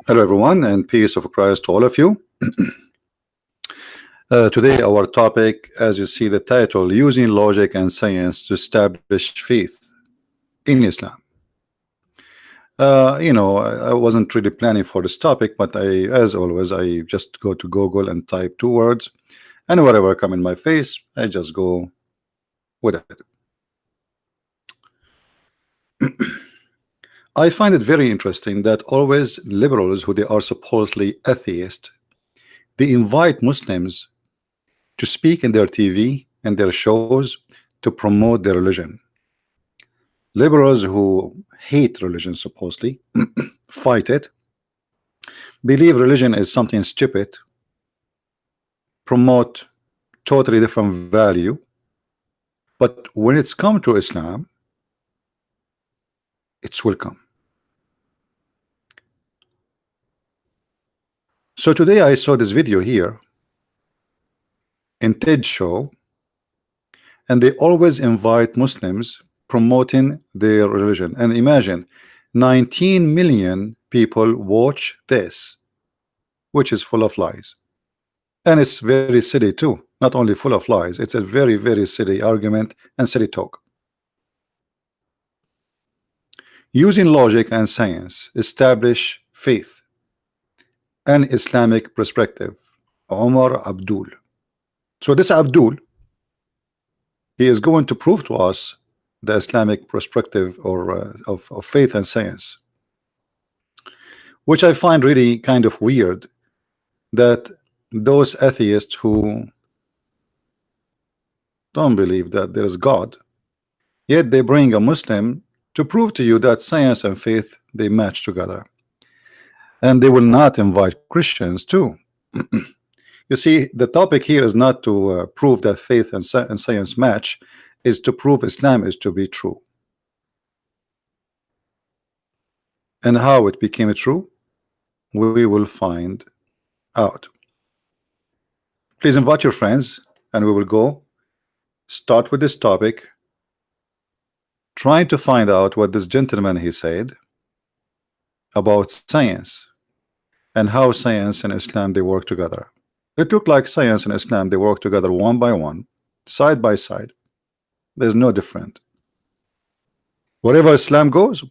Hello, everyone, and peace of Christ to all of you. Today, our topic, as you see the title, using logic and science to establish faith in Islam. I wasn't really planning for this topic, but as always, I just go to Google and type 2 words, and whatever come in my face, I just go with it. I find it very interesting that always liberals, who they are supposedly atheist, they invite Muslims to speak in their TV and their shows to promote their religion. Liberals who hate religion, supposedly, fight it, believe religion is something stupid, promote totally different value, but when it's come to Islam, it's welcome. So today I saw this video here in TED show, and they always invite Muslims promoting their religion. And imagine 19 million people watch this, which is full of lies, and it's very silly too. Not only full of lies, it's a very, very silly argument and silly talk. Using logic and science establish faith and Islamic perspective. Omar Abdul. So this Abdul, he is going to prove to us the Islamic perspective or of faith and science, which I find really kind of weird that those atheists who don't believe that there is God, yet they bring a Muslim to prove to you that science and faith, they match together. And they will not invite Christians too. You see, the topic here is not to prove that faith and science match, is to prove Islam is to be true. And how it became true, we will find out. Please invite your friends, and we will go start with this topic, trying to find out what this gentleman he said about science and how science and Islam they work together. It looked like science and Islam they work together one by one, side by side. There's no different. Wherever Islam goes,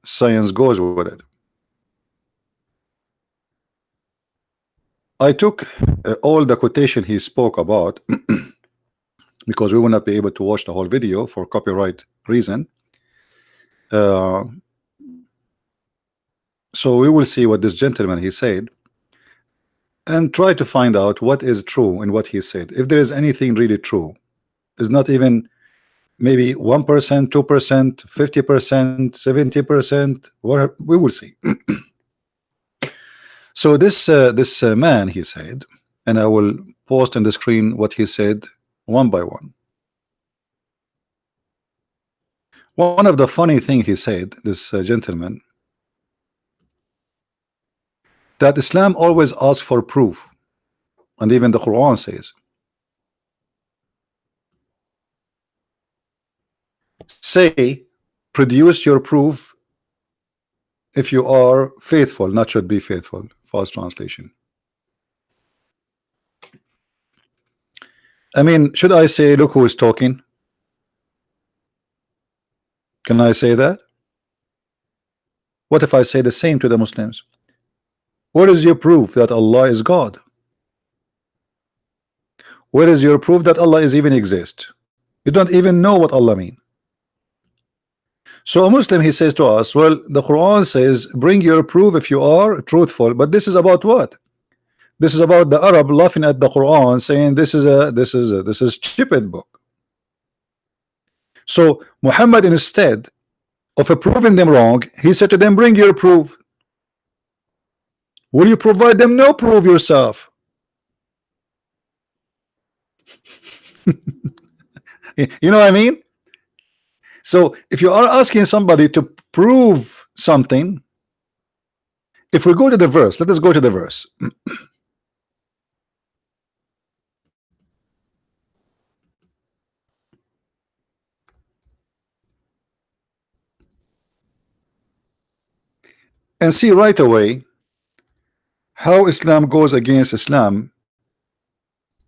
science goes with it. I took all the quotation he spoke about because we will not be able to watch the whole video for copyright reason. So we will see what this gentleman he said and try to find out what is true in what he said. If there is anything really true, it's not even maybe 1%, 2%, 50%, 70%, whatever, we will see. So this man he said, and I will post on the screen what he said one by one. One of the funny thing he said, this gentleman, that Islam always asks for proof, and even the Quran says, say, produce your proof if you are faithful, not should be faithful. Fast translation. I mean, should I say, look who is talking? Can I say that? What if I say the same to the Muslims? What is your proof that Allah is God? Where is your proof that Allah is even exist? You don't even know what Allah means. So a Muslim, he says to us, well, the Quran says, bring your proof if you are truthful. But this is about what? This is about the Arab laughing at the Quran, saying this is stupid book. So Muhammad, instead of proving them wrong, he said to them, bring your proof. Will you provide them? No, prove yourself. You know what I mean? So if you are asking somebody to prove something, if we go to the verse, let us go to the verse. and see right away how Islam goes against Islam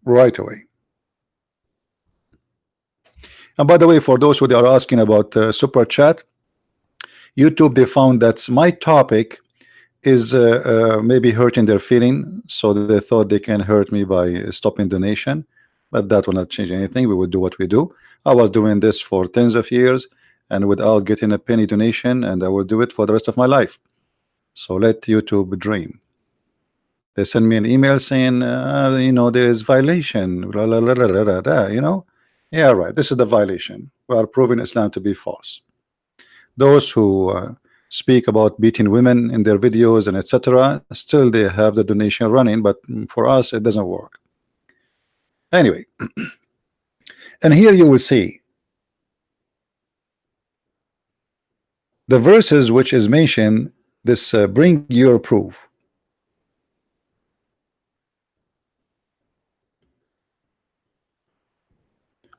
right away. And by the way, for those who are asking about super chat, YouTube, they found that my topic is maybe hurting their feeling, so they thought they can hurt me by stopping donation, but that will not change anything. We will do what we do. I was doing this for tens of years and without getting a penny donation, and I will do it for the rest of my life. So let YouTube dream. They send me an email saying, you know, there is violation, blah, blah, blah, blah, blah, blah, you know. Yeah, right. This is the violation. We are proving Islam to be false. Those who speak about beating women in their videos and etc., still they have the donation running, but for us it doesn't work. Anyway, and here you will see the verses which is mentioned, this bring your proof.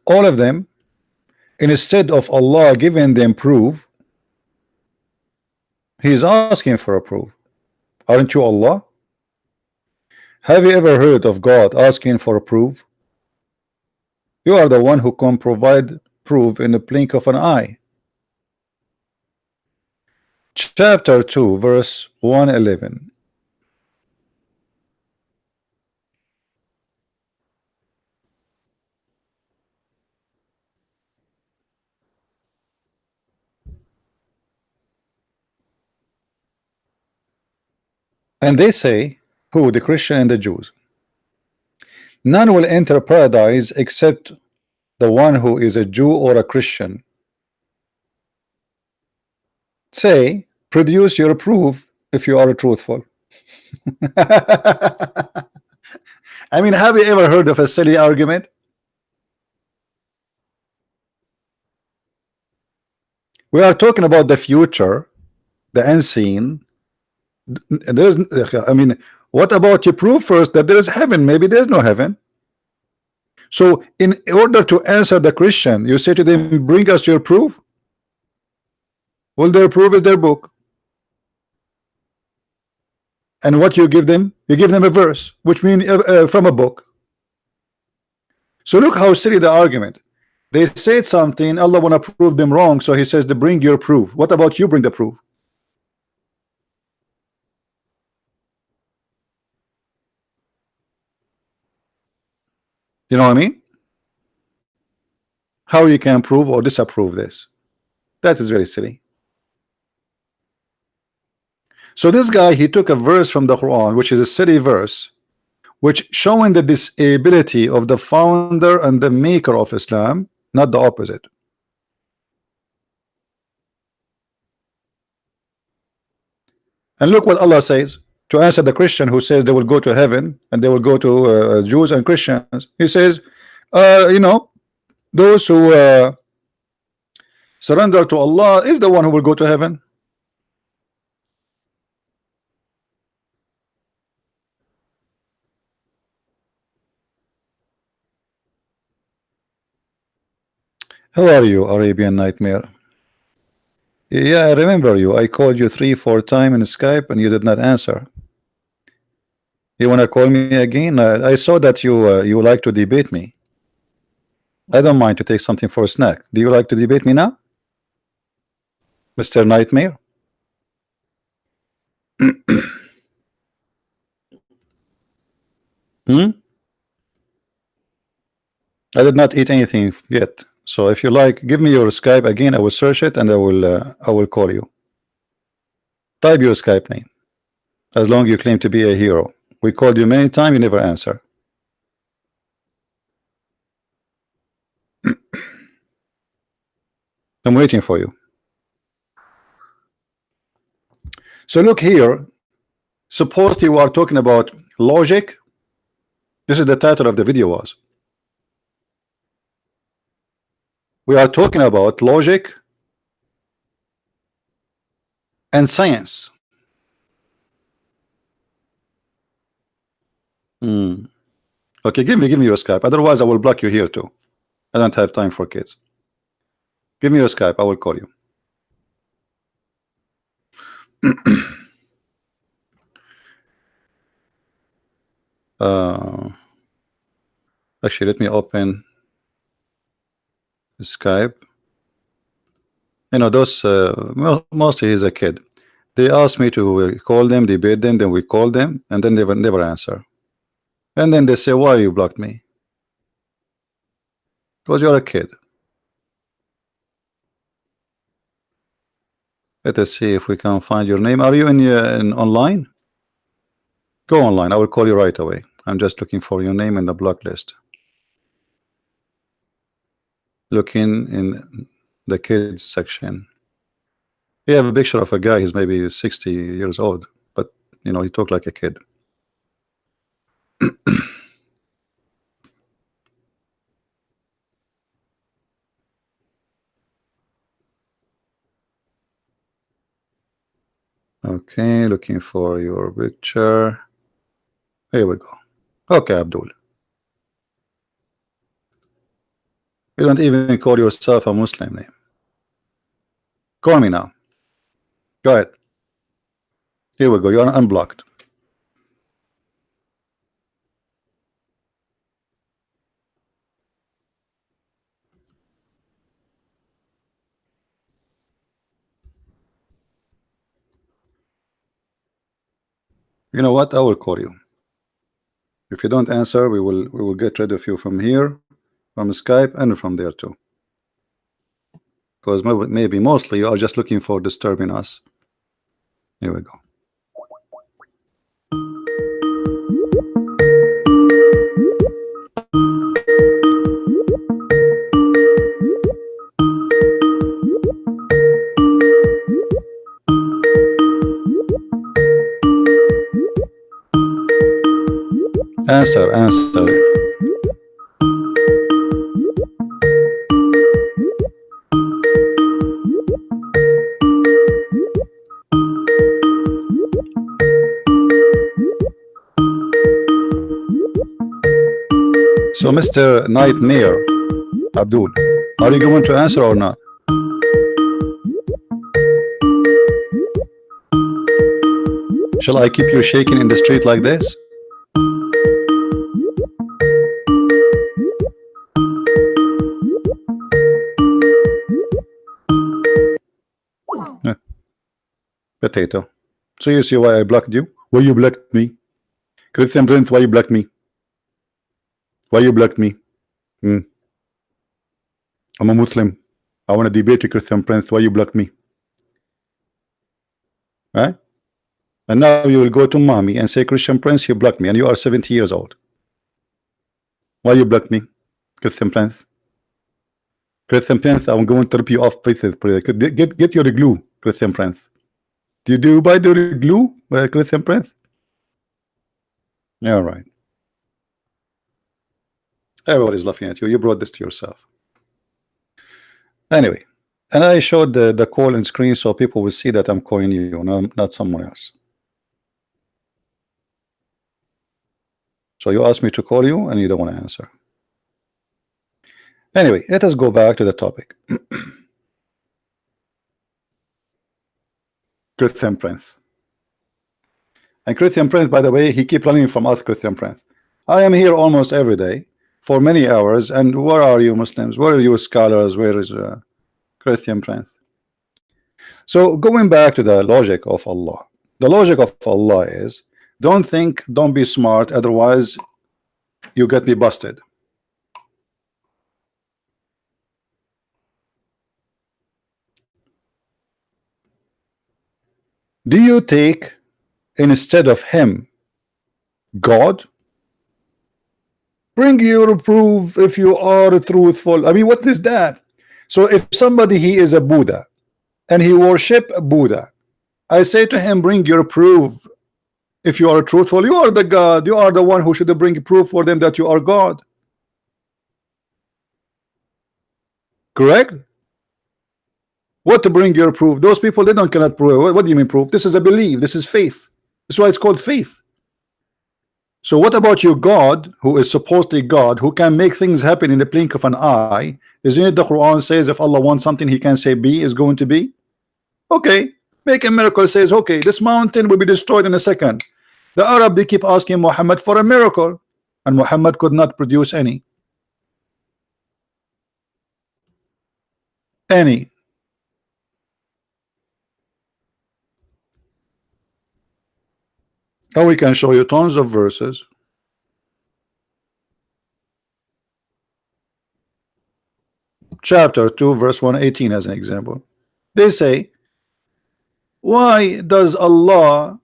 All of them, instead of Allah giving them proof, He is asking for a proof. Aren't you Allah? Have you ever heard of God asking for a proof? You are the one who can provide proof in the blink of an eye. Chapter 2, verse 111. And they say, who? The Christian and the Jews. None will enter paradise except the one who is a Jew or a Christian. Say, produce your proof if you are truthful. I mean, have you ever heard of a silly argument? We are talking about the future, the unseen. There's, I mean, what about you prove first that there is heaven? Maybe there's no heaven. So in order to answer the Christian, you say to them, bring us your proof. Well, their proof is their book. And what you give them? You give them a verse, which means from a book. So look how silly the argument. They said something, Allah want to prove them wrong, so He says to bring your proof. What about you bring the proof? You know what I mean? How you can prove or disapprove this? That is very silly. So this guy, he took a verse from the Quran, which is a silly verse, which showing the disability of the founder and the maker of Islam, not the opposite. And look what Allah says to answer the Christian who says they will go to heaven and they will go to Jews and Christians. He says, you know, those who surrender to Allah is the one who will go to heaven. How are you, Arabian Nightmare? Yeah, I remember you. I called you 3-4 times in Skype and you did not answer. You want to call me again? I saw that you like to debate me. I don't mind to take something for a snack. Do you like to debate me now, Mr. Nightmare? Hmm? I did not eat anything yet. So if you like, give me your Skype again. I will search it and I will call you. Type your Skype name. As long as you claim to be a hero. We called you many times, you never answer. I'm waiting for you. So look here. Suppose you are talking about logic. This is the title of the video was. We are talking about logic and science. Okay, give me your Skype. Otherwise, I will block you here too. I don't have time for kids. Give me your Skype. I will call you. Uh, Actually, let me open Skype. You know, those mostly he's a kid. They asked me to call them, debate them, then we call them, and then they never answer. And then they say, "Why you blocked me?" Because you're a kid. Let us see if we can find your name. Are you in online? Go online. I will call you right away. I'm just looking for your name in the block list. Looking in the kids section. You have a picture of a guy who's maybe 60 years old, but you know, he talked like a kid. Okay, looking for your picture. Here we go. Okay, Abdul. You don't even call yourself a Muslim name. Call me now. Go ahead. Here we go. You are unblocked. You know what? I will call you. If you don't answer, we will get rid of you from here, from Skype, and from there too. Because maybe mostly you are just looking for disturbing us. Here we go. Answer. So, Mr. Nightmare, Abdul, are you going to answer or not? Shall I keep you shaking in the street like this? Potato. So you see why I blocked you? Why you blocked me? Christian Prince, why you blocked me? Why you blocked me? I'm a Muslim. I want to debate with Christian Prince. Why you blocked me? Right? And now you will go to mommy and say, Christian Prince, you blocked me, and you are 70 years old. Why you blocked me, Christian Prince? Christian Prince, I'm going to rip you off pieces. Get your glue, Christian Prince. Do you buy the glue, Christian Prince? Yeah, right. Everybody's laughing at you. You brought this to yourself. Anyway, and I showed the call and screen so people will see that I'm calling you, not someone else. So you asked me to call you and you don't want to answer. Anyway, let us go back to the topic. Christian Prince. And Christian Prince, by the way, he keep running from us, Christian Prince. I am here almost every day for many hours, and where are you Muslims? Where are you scholars? Where is Christian Prince? So going back to the logic of Allah, the logic of Allah is, don't think, don't be smart, otherwise you get me busted. Do you take instead of him God? Bring your proof if you are truthful. I mean, what is that? So if somebody, he is a Buddha and he worship Buddha, I say to him, bring your proof. If you are truthful, you are the God. You are the one who should bring proof for them that you are God. Correct? What to bring your proof? Those people, they don't cannot prove. What do you mean proof? This is a belief. This is faith. That's why it's called faith. So what about your God, who is supposedly God, who can make things happen in the blink of an eye? Isn't it the Quran says if Allah wants something, he can say be is going to be? Okay, make a miracle, says okay, this mountain will be destroyed in a second. The Arab, they keep asking Muhammad for a miracle, and Muhammad could not produce any. Any. Or we can show you tons of verses. Chapter 2 verse 118 as an example. They say, why does Allah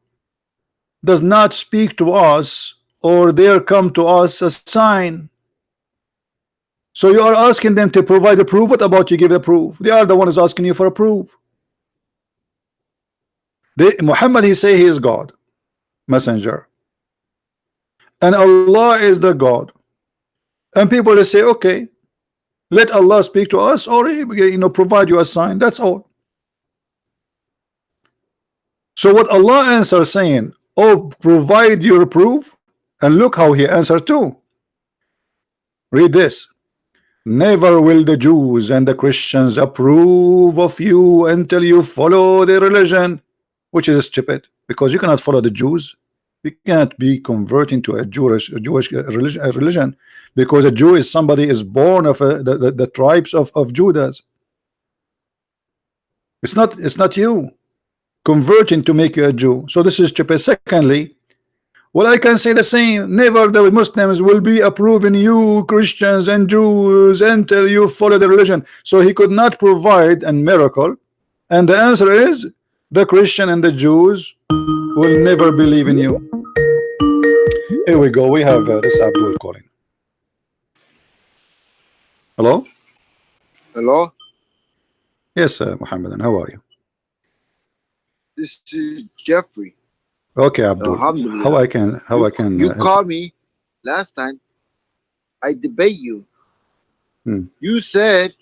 does not speak to us, or there come to us a sign? So you are asking them to provide a proof. What about you give the proof? They are the one who's asking you for a proof. Muhammad, he say he is God, messenger, and Allah is the God, and people they say, okay, let Allah speak to us, or provide you a sign. That's all. So what Allah answers saying, oh, provide your proof, and look how he answered too. Read this. Never will the Jews and the Christians approve of you until you follow their religion, which is stupid, because you cannot follow the Jews. You cannot be converting to a Jewish religion, because a Jew is somebody is born of the tribes of Judah. It's not you converting to make you a Jew. So this is stupid. Secondly, well, I can say the same. Never the Muslims will be approving you Christians and Jews until you follow the religion. So he could not provide a miracle, and the answer is the Christian and the Jews will never believe in you. Here we go. We have this Abdul calling. Hello. Hello. Yes, Muhammad. How are you? This is Jeffrey. Okay, Abdul. How I can you called me last time. I debate you. You said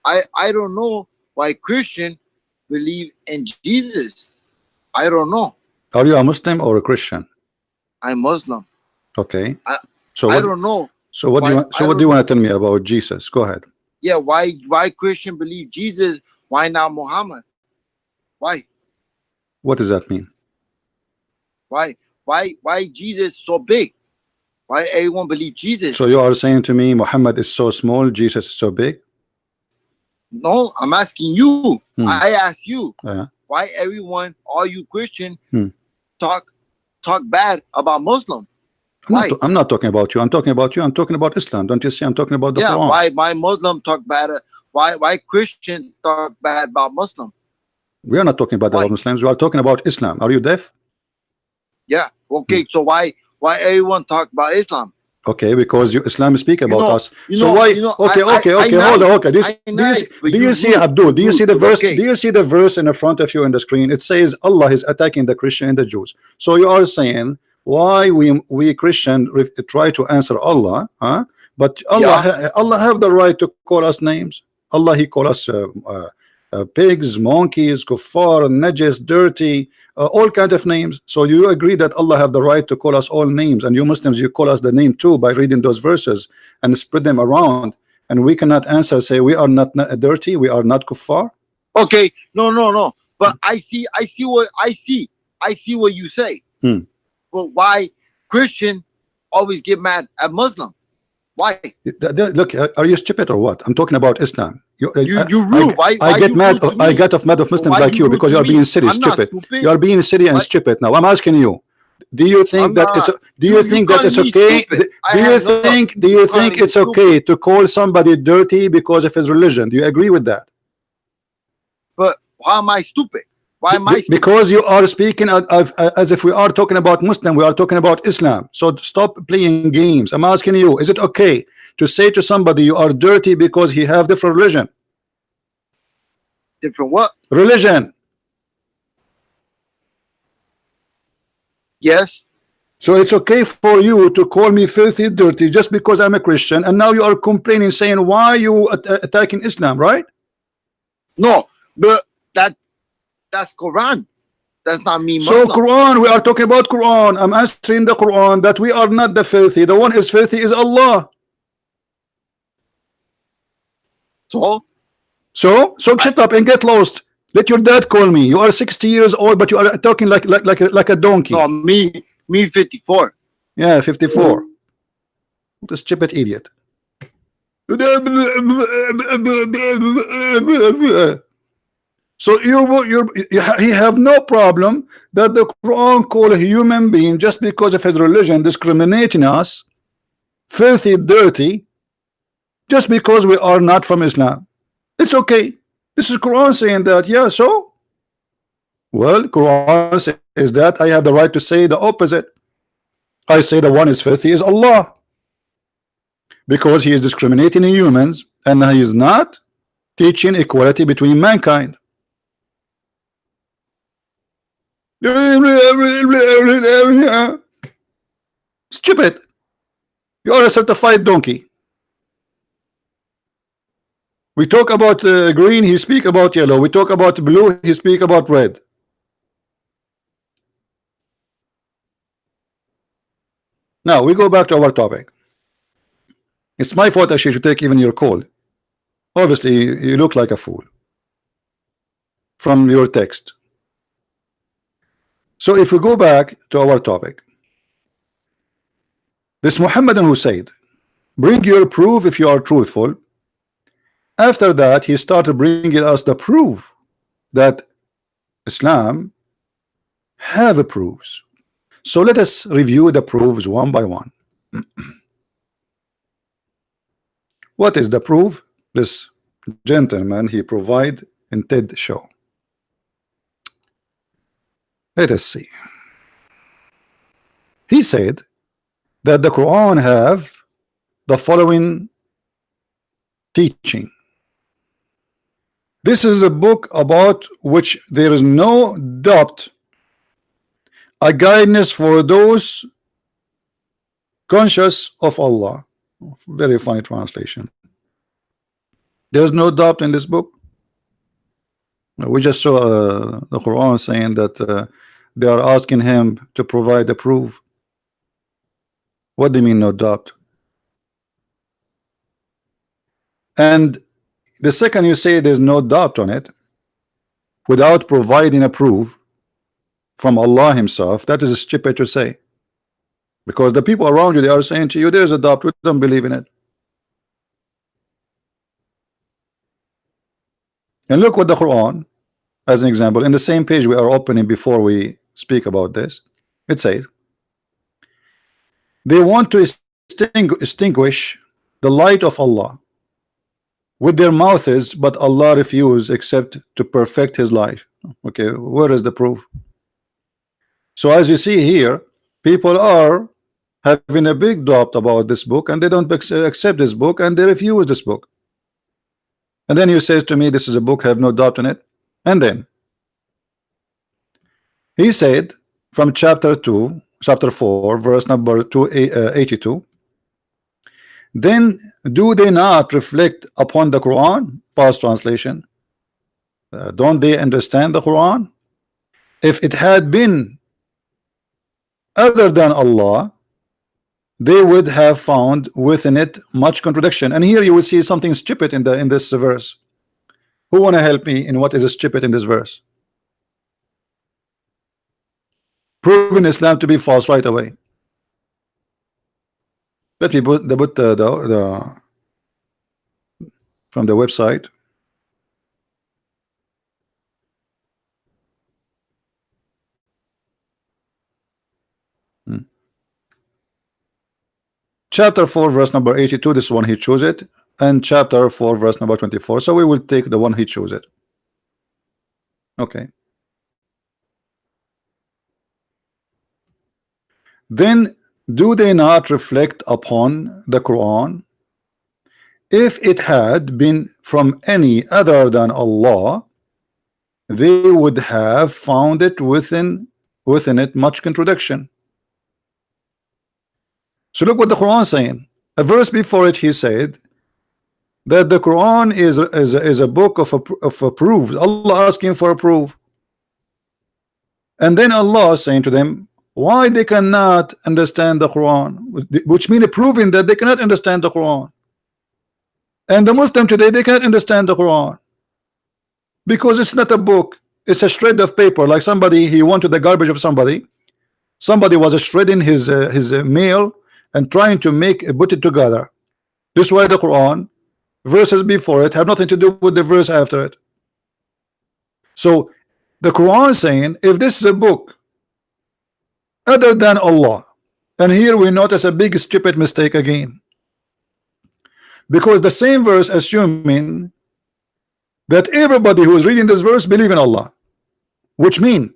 I don't know why Christian believe in Jesus. I don't know. Are you a Muslim or a Christian? I'm Muslim. Okay. I what, don't know. So what do you want? So what do you want to tell me about Jesus? Go ahead. Yeah. Why Christian believe Jesus? Why not Muhammad? Why? What does that mean? Why Jesus so big? Why everyone believe Jesus? So you are saying to me Muhammad is so small, Jesus is so big? No, I'm asking you. I ask you. Yeah. Why everyone, all you Christian, talk bad about Muslim? Why? I'm not talking about you. I'm talking about you. I'm talking about Islam. Don't you see? I'm talking about the Quran. Why my Muslim talk bad? Why Christian talk bad about Muslim? We are not talking about the Muslims. We are talking about Islam. Are you deaf? Yeah. Okay. So why everyone talk about Islam? Okay, because Islam speak about us. Okay. Hold on. Okay. Do you see Abdul? Do you see the verse? Do you see the verse in the front of you on the screen? It says Allah is attacking the Christian and the Jews. So you are saying why we Christian try to answer Allah, huh? But Allah have the right to call us names. Allah, he call us pigs, monkeys, kuffar, najis, dirty, all kind of names. So you agree that Allah have the right to call us all names, and you Muslims, you call us the name too by reading those verses and spread them around, and we cannot answer, say we are not dirty, we are not kuffar. Okay, no, but I see what you say. But why Christian always get mad at Muslim? Why? Look, are you stupid or what? I'm talking about Islam. You rude. I get mad. I get mad of Muslims like you because you are being silly, stupid. You are being silly and stupid. Now I'm asking you: do you think that it's? Do you think that it's okay? Do you think it's okay to call somebody dirty because of his religion? Do you agree with that? But why am I stupid? Why am I stupid? Because you are speaking as if we are talking about Muslim. We are talking about Islam. So stop playing games. I'm asking you: is it okay to say to somebody you are dirty because he have different religion? Different what? Religion. Yes. So it's okay for you to call me filthy, dirty just because I'm a Christian, and now you are complaining, saying why you attacking Islam, right? No, but that's Quran. That's not me. So Quran, we are talking about Quran. I'm answering the Quran that we are not the filthy. The one is filthy is Allah. So shut up and get lost. Let your dad call me. You are 60 years old, but you are talking like a donkey. No, me. Me 54. Yeah, 54. The stupid idiot. So he have no problem that the Quran call a human being just because of his religion discriminating us, filthy, dirty, just because we are not from Islam. It's okay. This is Quran saying that. Yeah, so well, Quran says that I have the right to say the opposite. I say the one is filthy is Allah, because he is discriminating in humans and he is not teaching equality between mankind. Stupid. You are a certified donkey. We talk about green, he speak about yellow. We talk about blue, he speak about red. Now we go back to our topic. It's my fault actually to take even your call. Obviously you look like a fool from your text. So if we go back to our topic, this Muhammadan who said, bring your proof if you are truthful. After that he started bringing us the proof that Islam have proofs. So let us review the proofs one by one. What is the proof this gentleman he provide in TED show? Let us see. He said that the Quran have the following teaching. This is a book about which there is no doubt, a guidance for those conscious of Allah. Very funny translation. There's no doubt in this book. We just saw the Quran saying that they are asking him to provide a proof. What do you mean no doubt? And the second you say there's no doubt on it without providing a proof from Allah himself, that is stupid to say, because the people around you, they are saying to you there's a doubt, we don't believe in it. And look what the Quran, as an example, in the same page we are opening before we speak about this, it says they want to extinguish the light of Allah with their mouths, but Allah refused except to perfect his life. Okay, where is the proof? So as you see here, people are having a big doubt about this book and they don't accept this book and they refuse this book. And then you says to me this is a book have no doubt in it. And then he said from chapter 4 verse number 282, then do they not reflect upon the Quran? Past translation. Don't they understand the Quran? If it had been other than Allah, they would have found within it much contradiction. And here you will see something stupid in this verse. Who want to help me in what is stupid in this verse? Proving Islam to be false right away. Let me put the from the website. Chapter 4 verse number 82, this one he chose it, and chapter 4 verse number 24. So we will take the one he chose it. Okay. Then do they not reflect upon the Quran? If it had been from any other than Allah, they would have found it within it much contradiction. So look what the Quran is saying. A verse before it he said that the Quran is a book of a proof. Allah asking for a proof. And then Allah is saying to them why they cannot understand the Quran, which means proving that they cannot understand the Quran. And the Muslim today, they can't understand the Quran because it's not a book, it's a shred of paper. Like somebody, he went to the garbage of somebody Somebody was shredding his mail and trying to put it together. This way the Quran verses before it have nothing to do with the verse after it. So the Quran is saying if this is a book other than Allah, and here we notice a big stupid mistake again, because the same verse assuming that everybody who is reading this verse believe in Allah, which mean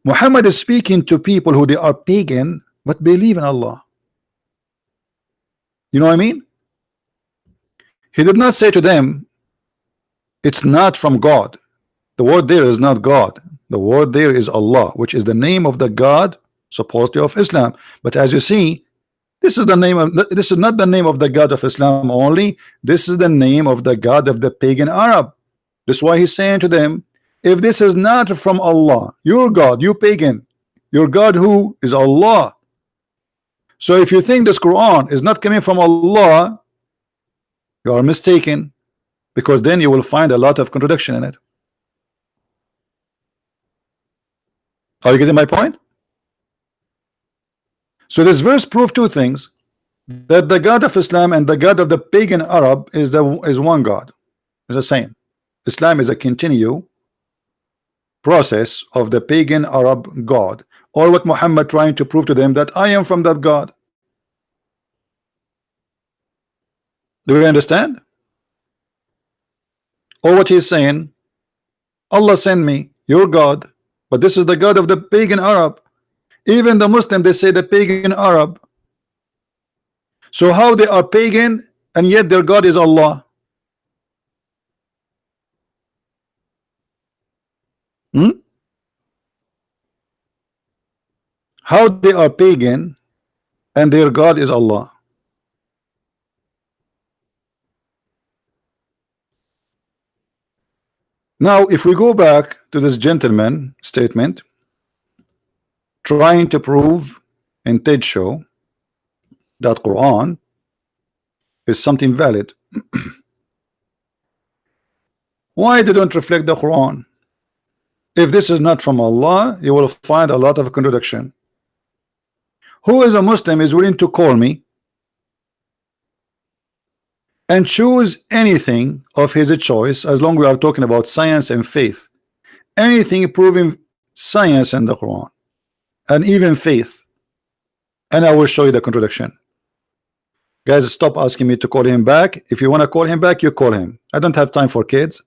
Muhammad is speaking to people who they are pagan but believe in Allah. You know what I mean? He did not say to them it's not from God. The word there is not God. The word there is Allah, which is the name of the God supposedly of Islam. But as you see, this is the name of, this is not the name of the God of Islam only. This is the name of the God of the pagan Arab. That's why he's saying to them, if this is not from Allah, your God, you pagan, your God who is Allah. So if you think this Quran is not coming from Allah, you are mistaken, because then you will find a lot of contradiction in it. Are you getting my point? So this verse proves two things: that the God of Islam and the God of the pagan Arab is one God, is the same. Islam is a continued process of the pagan Arab God, or what Muhammad trying to prove to them, that I am from that God. Do you understand? Or what he's saying, Allah sent me, your God, but this is the God of the pagan Arab. Even the Muslim, they say the pagan Arab. So how they are pagan and yet their God is Allah? How they are pagan and their God is Allah? Now if we go back to this gentleman statement trying to prove in TED show that Quran is something valid, why they don't reflect the Quran? If this is not from Allah, you will find a lot of contradiction. Who is a Muslim is willing to call me and choose anything of his choice, as long as we are talking about science and faith, anything proving science in the Quran and even faith, and I will show you the contradiction. Guys, stop asking me to call him back. If you want to call him back, you call him. I don't have time for kids.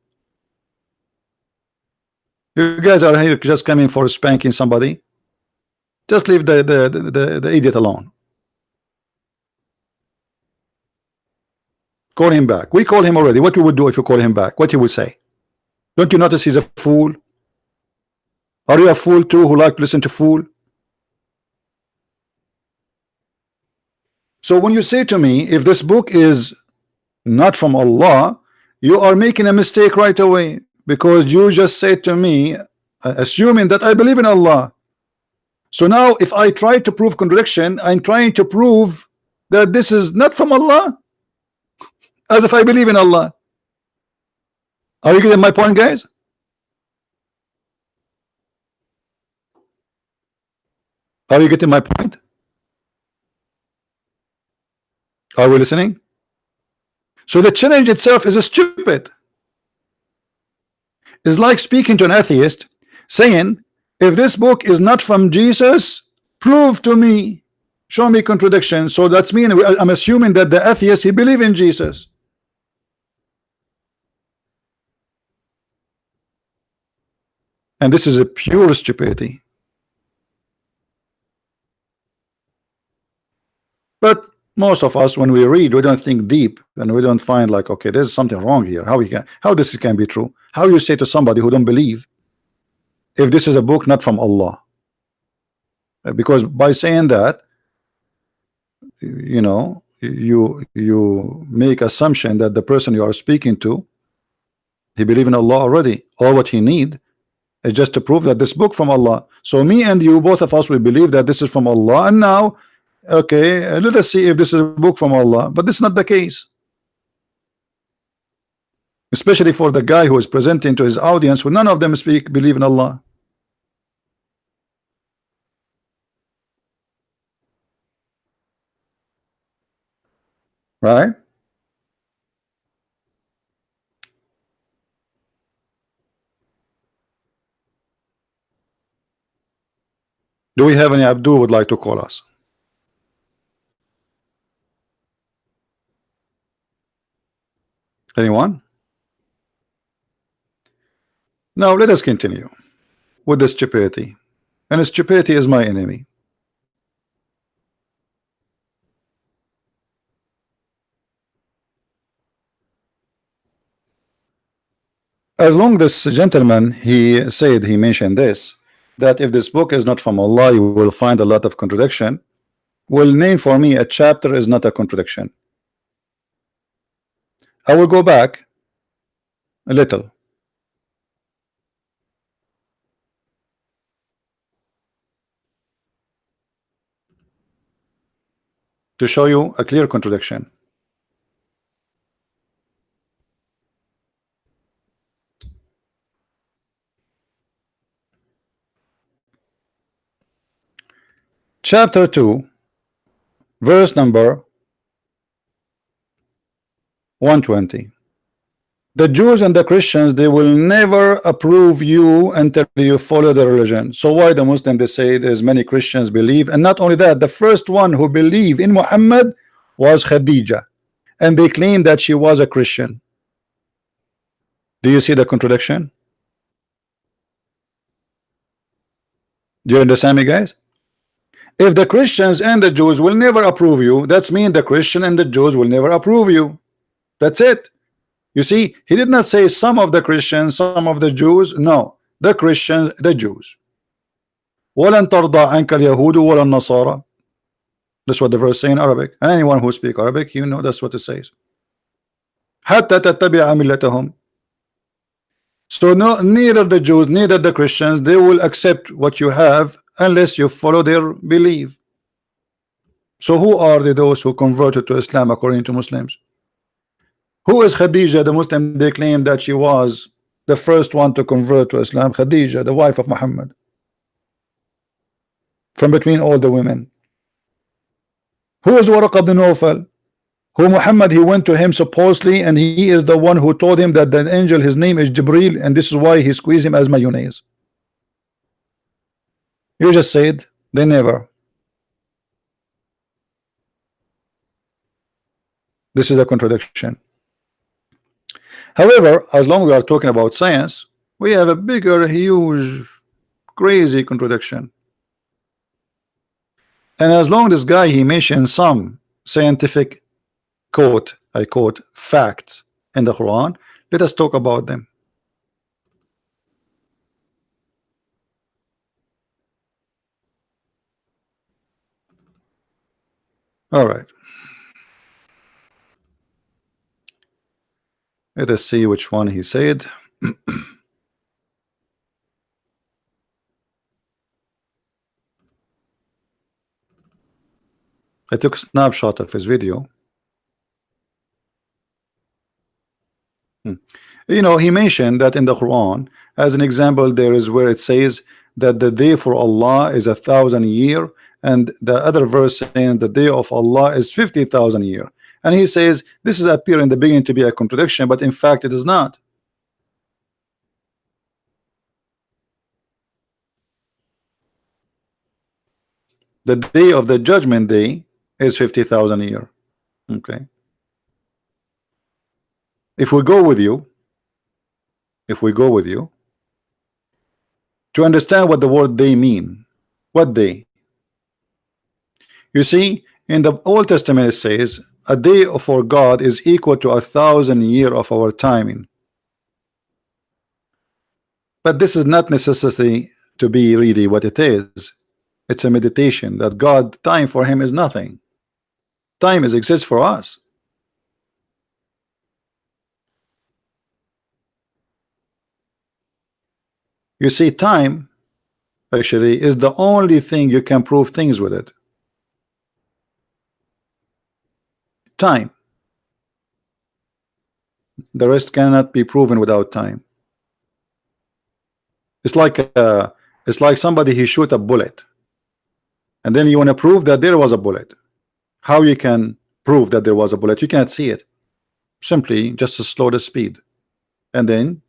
You guys are here just coming for spanking somebody. Just leave the idiot alone. Call him back. We call him already. What we would do if you call him back? What he would say? Don't you notice he's a fool? Are you a fool too, who like to listen to fool? So when you say to me, if this book is not from Allah, you are making a mistake right away, because you just said to me, assuming that I believe in Allah. So now if I try to prove contradiction, I'm trying to prove that this is not from Allah, as if I believe in Allah. Are you getting my point, guys? Are you getting my point? Are we listening? So the challenge itself is stupid. It's like speaking to an atheist saying, if this book is not from Jesus, prove to me, show me contradiction. So that's mean I'm assuming that the atheist, he believe in Jesus. And this is a pure stupidity. But most of us, when we read, we don't think deep, and we don't find like, okay, there's something wrong here. How this can be true? How you say to somebody who don't believe, if this is a book not from Allah? Because by saying that, you know, you make assumption that the person you are speaking to, he believe in Allah already. All what he need is just to prove that this book from Allah. So me and you, both of us, we believe that this is from Allah, and now, okay, let us see if this is a book from Allah. But this is not the case, especially for the guy who is presenting to his audience who none of them believe in Allah. right? Do we have any Abdul would like to call us? Anyone? Now let us continue with the stupidity, and stupidity is my enemy. As long this gentleman, he said, he mentioned this, that if this book is not from Allah, you will find a lot of contradiction. Will name for me a chapter is not a contradiction. I will go back a little to show you a clear contradiction. Chapter 2, verse number 120. The Jews and the Christians, they will never approve you until you follow the religion. So why the Muslim, they say there's many Christians believe, and not only that, the first one who believed in Muhammad was Khadija, and they claim that she was a Christian. Do you see the contradiction? Do you understand me, guys? If the Christians and the Jews will never approve you, that's mean the Christian and the Jews will never approve you. That's it. You see, he did not say some of the Christians, some of the Jews. No, the Christians, the Jews. وَلَن تَرْضَى عَنْكَ الْيَهُودُ وَلَا النَّصَارَى. That's what the verse say in Arabic. And anyone who speaks Arabic, you know that's what it says. حَتَّى تَتَّبِعَ مِلَّتَهُمْ. So no, neither the Jews, neither the Christians, they will accept what you have unless you follow their belief. So who are those who converted to Islam according to Muslims? Who is Khadija, the Muslim? They claim that she was the first one to convert to Islam. Khadija, the wife of Muhammad, from between all the women. Who is Waraq ibn Nawfal? Who Muhammad, he went to him supposedly, and he is the one who told him that the angel, his name is Jibril, and this is why he squeezed him as mayonnaise. You just said they never. This is a contradiction. However, as long as we are talking about science, we have a bigger, huge, crazy contradiction. And as long as this guy, he mentions some scientific quote, I quote, facts in the Quran, let us talk about them. All right. Let us see which one he said. I took a snapshot of his video. You know, he mentioned that in the Quran, as an example, there is where it says that the day for Allah is 1,000 year, and the other verse saying the day of Allah is 50,000 year. And he says this is appear in the beginning to be a contradiction, but in fact it is not. The day of the judgment day is 50,000 year. Okay. If we go with you, to understand what the word day mean, what day? You see, in the Old Testament it says a day for God is equal to 1,000 year of our timing. But this is not necessarily to be really what it is. It's a meditation that God, time for him is nothing. Time exists for us. You see, time actually is the only thing you can prove things with it. Time. The rest cannot be proven without time. It's like somebody he shoot a bullet, and then you want to prove that there was a bullet. How you can prove that there was a bullet? You cannot see it. Simply just to slow the speed, and then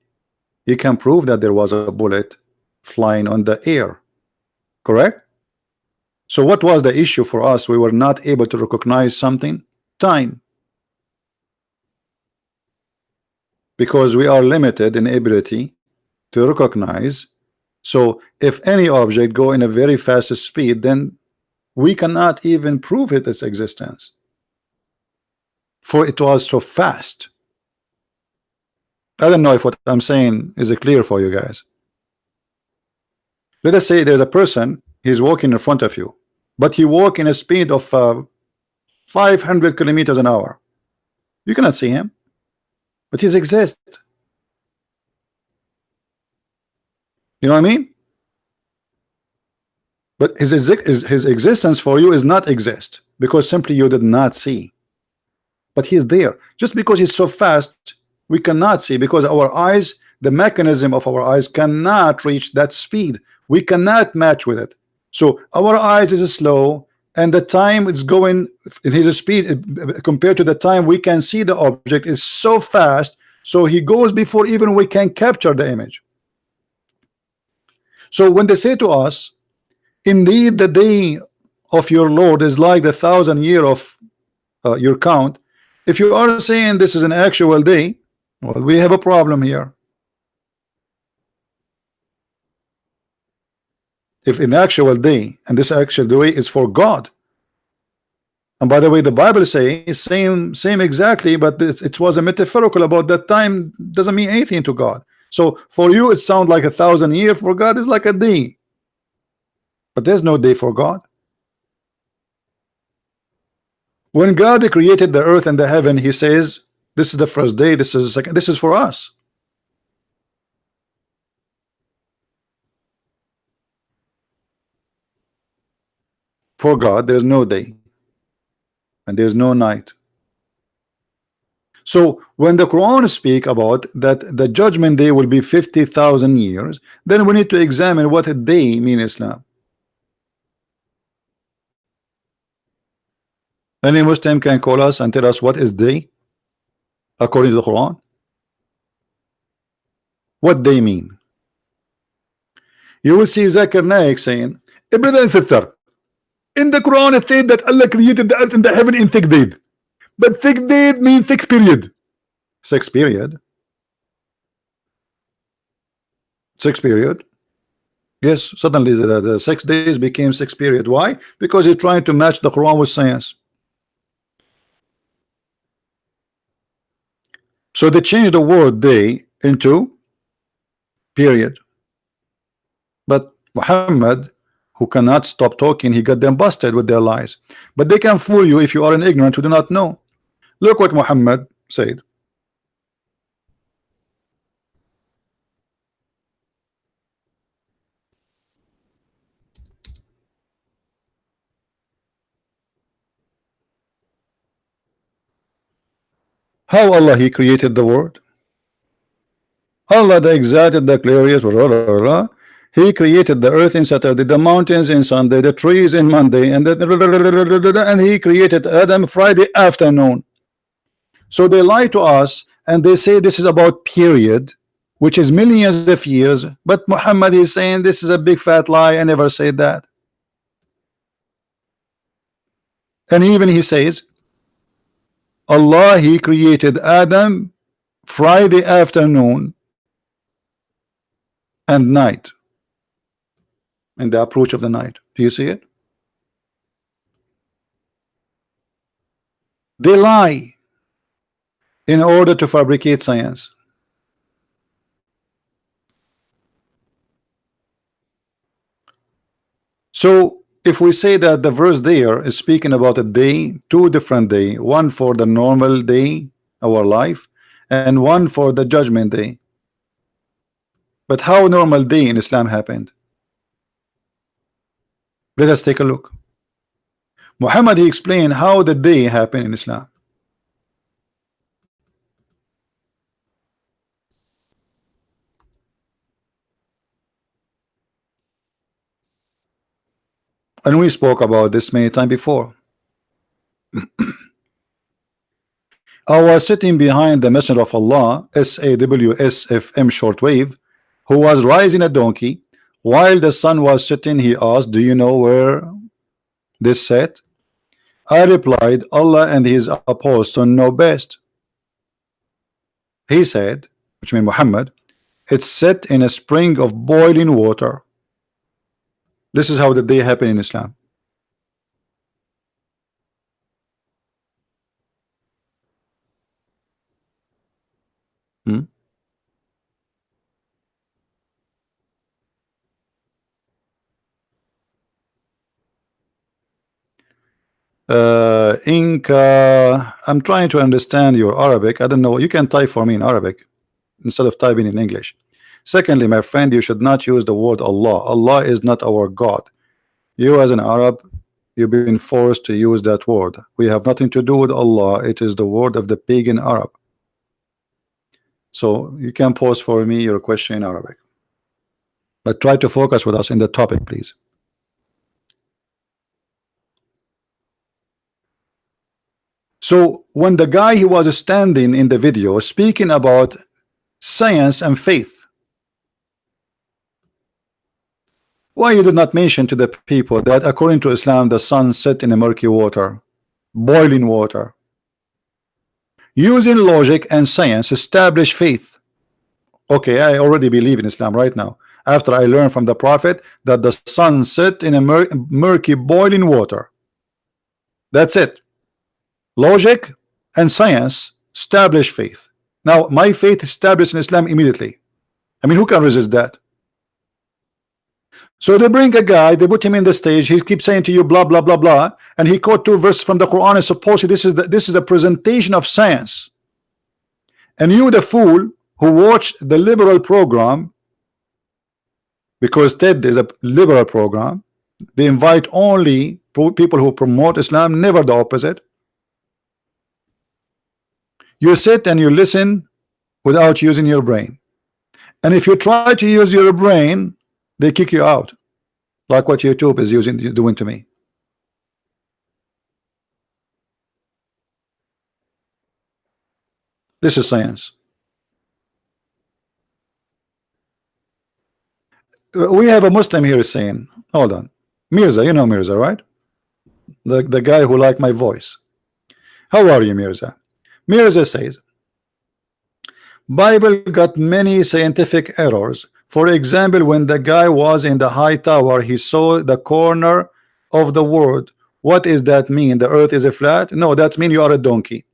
you can prove that there was a bullet flying on the air. Correct? So what was the issue for us? We were not able to recognize something. Time. Because we are limited in ability to recognize. So if any object go in a very fast speed, then we cannot even prove its existence, for it was so fast. I don't know if what I'm saying is clear for you guys. Let us say there's a person, he's walking in front of you, but he walk in a speed of 500 kilometers an hour. You cannot see him, but he exists. You know what I mean? But his existence for you is not exist, because simply you did not see. But he is there. Just because he's so fast, we cannot see, because our eyes, the mechanism of our eyes cannot reach that speed. We cannot match with it. So our eyes is slow, and the time it's going in his speed compared to the time we can see the object is so fast, so he goes before even we can capture the image. So when they say to us, indeed the day of your Lord is like the 1,000 year of your count, if you are saying this is an actual day, well, we have a problem here. If an actual day, and this actual day is for God, and by the way, the Bible says same exactly, but it was a metaphorical about that time, doesn't mean anything to God. So for you it sounds like 1,000 years, for God is like a day, but there's no day for God. When God created the earth and the heaven, he says this is the first day, this is the second, this is for us. For God there's no day and there's no night. So when the Quran speak about that the judgment day will be 50,000 years, then we need to examine what a day mean in Islam. Any Muslim can call us and tell us what is day according to the Quran. What they mean? You will see Zakir Naik saying, brother and sister, in the Quran it said that Allah created the earth and the heaven in 6 days, but 6 days means 6 period. 6 period? 6 period? Yes, suddenly the 6 days became 6 period. Why? Because he's trying to match the Quran with science. So they changed the word day into period. But Muhammad, who cannot stop talking, he got them busted with their lies. But they can fool you if you are an ignorant who do not know. Look what Muhammad said. How Allah he created the world? Allah the exalted, the glorious, he created the earth in Saturday, the mountains in Sunday, the trees in Monday, and he created Adam Friday afternoon. So they lie to us and they say this is about period, which is millions of years, but Muhammad is saying this is a big fat lie. I never said that. And even he says Allah he created Adam Friday afternoon and night, in the approach of the night. Do you see it? They lie in order to fabricate science. So if we say that the verse there is speaking about a day, two different day, one for the normal day, our life, and one for the judgment day. But how normal day in Islam happened? Let us take a look. Muhammad he explained how the day happened in Islam. And we spoke about this many times before. I was sitting behind the Messenger of Allah, SAWSFM shortwave, who was riding a donkey. While the sun was setting, he asked, "Do you know where this set?" I replied, "Allah and his apostle know best." He said, which means Muhammad, "It's set in a spring of boiling water." This is how the day happened in Islam. Hmm? Inca, I'm trying to understand your Arabic. I don't know. You can type for me in Arabic instead of typing in English. Secondly, my friend, you should not use the word Allah. Allah is not our God. You as an Arab, you've been forced to use that word. We have nothing to do with Allah. It is the word of the pagan Arab. So you can post for me your question in Arabic. But try to focus with us in the topic, please. So when the guy he was standing in the video speaking about science and faith, why you did not mention to the people that according to Islam the sun set in a murky water, boiling water? Using logic and science establish faith. Okay, I already believe in Islam right now after I learned from the Prophet that the sun set in a murky boiling water. That's it. Logic and science establish faith. Now my faith established in Islam immediately. I mean, who can resist that? So they bring a guy, they put him in the stage, he keeps saying to you blah blah blah blah, and he quote 2 verses from the Quran and supposedly this is the presentation of science. And you, the fool who watched the liberal program, because TED is a liberal program, they invite only people who promote Islam, never the opposite. You sit and you listen without using your brain, and if you try to use your brain, they kick you out, like what YouTube is doing to me. This is science. We have a Muslim here saying, hold on, Mirza, you know Mirza, right? The guy who liked my voice. How are you, Mirza? Mirza says, Bible got many scientific errors. For example, when the guy was in the high tower, he saw the corner of the world. What does that mean? The earth is a flat? No, that means you are a donkey.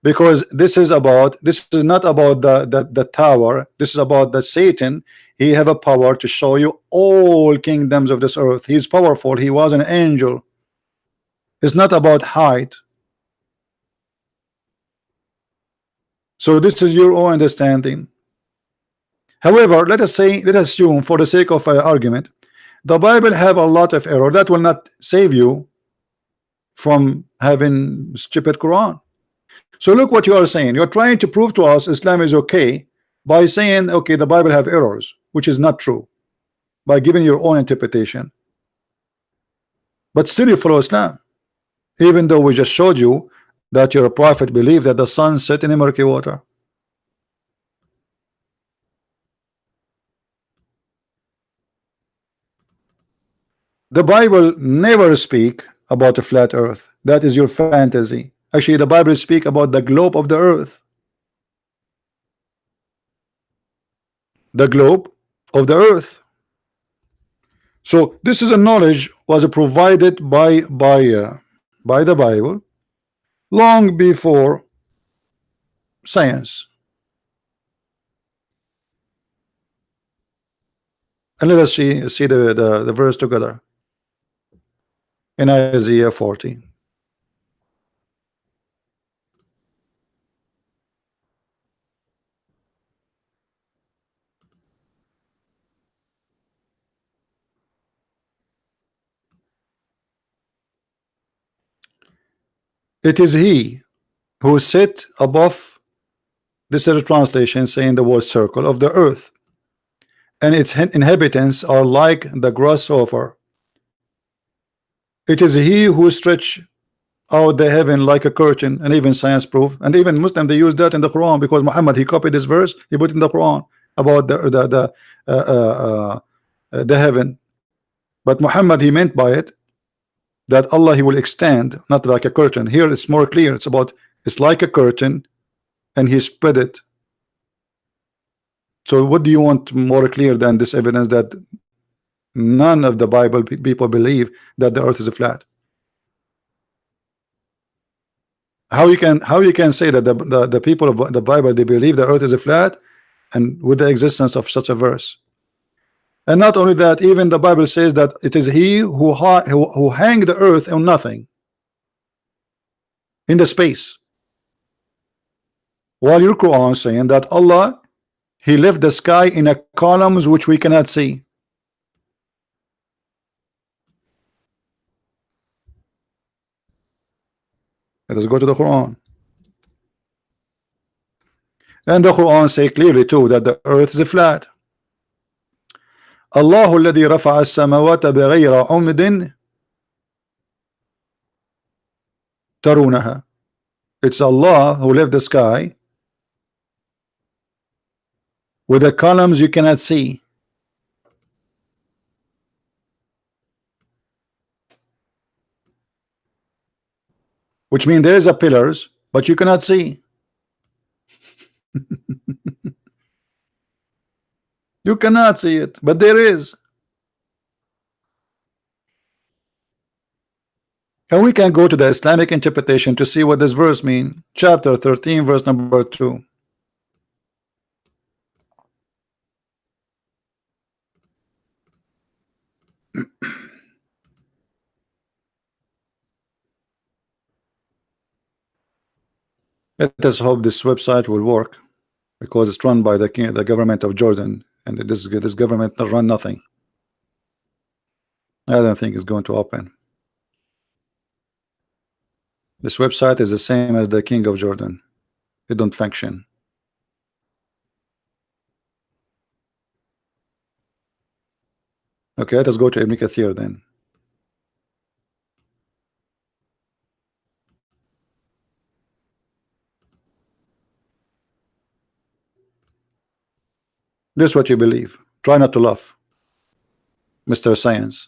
Because this is not about the tower. This is about the Satan. He have a power to show you all kingdoms of this earth. He's powerful. He was an angel. It's not about height. So this is your own understanding. However, let us assume for the sake of argument, the Bible have a lot of error. That will not save you from having stupid Quran. So look what you are saying. You're trying to prove to us Islam is okay by saying, okay, the Bible have errors, which is not true, by giving your own interpretation. But still you follow Islam, even though we just showed you that your prophet believed that the sun set in a murky water. The Bible never speak about a flat earth. That is your fantasy. Actually, the Bible speak about the globe of the earth. The globe of the earth. So this is a knowledge was provided by the Bible long before science. And let us see the verse together in Isaiah 40. It is he who sit above, this is a translation saying the word circle of the earth, and its inhabitants are like the grasshopper. It is he who stretch out the heaven like a curtain, and even science proof, and even Muslim they use that in the Quran, because Muhammad he copied this verse, he put in the Quran about the heaven. But Muhammad he meant by it that Allah he will extend, not like a curtain. Here it's more clear, it's about, it's like a curtain and he spread it. So what do you want more clear than this evidence that none of the Bible people believe that the earth is flat? How you can say that the people of the Bible they believe the earth is flat, and with the existence of such a verse? And not only that, even the Bible says that it is he who hang the earth on nothing in the space, while your Quran saying that Allah he left the sky in a columns which we cannot see. Let us go to the Quran. And the Quran say clearly too that the earth is flat. الله الذي رفع السماوات بغير عمد ترونها. It's Allah who left the sky with the columns you cannot see. Which means there is a pillars, but you cannot see. You cannot see it, but there is. And we can go to the Islamic interpretation to see what this verse means. Chapter 13, verse number 2. Let us hope this website will work, because it's run by the government of Jordan, and this government run nothing. I don't think it's going to open. This website is the same as the king of Jordan. It don't function. Okay, let us go to Ibn Kathir then. This is what you believe. Try not to laugh, Mr. Science.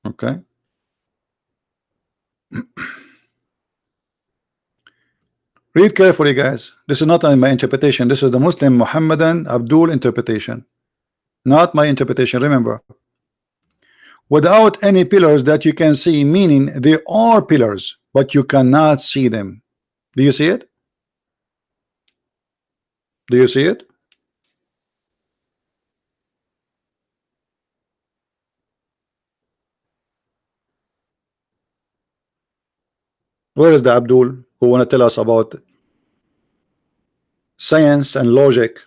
Okay. Read carefully, guys. This is not my interpretation. This is the Muslim Muhammadan Abdul interpretation, not my interpretation. Remember, without any pillars that you can see, meaning they are pillars, but you cannot see them. Do you see it? Do you see it? Where is the Abdul who want to tell us about science and logic?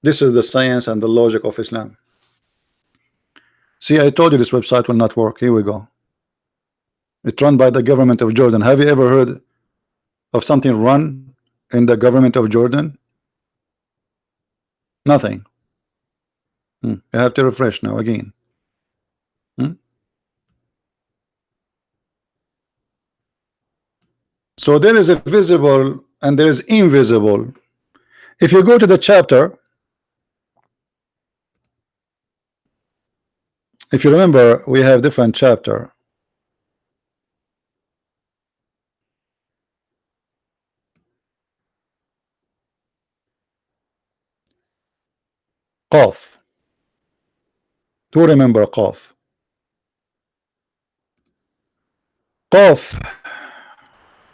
This is the science and the logic of Islam. See, I told you this website will not work. Here we go. It's run by the government of Jordan. Have you ever heard of something run in the government of Jordan? Nothing. You have to refresh now again. So there is a visible and there is invisible. If you go to the chapter, if you remember, we have different chapter. Qaf. Do remember Qaf? Qaf.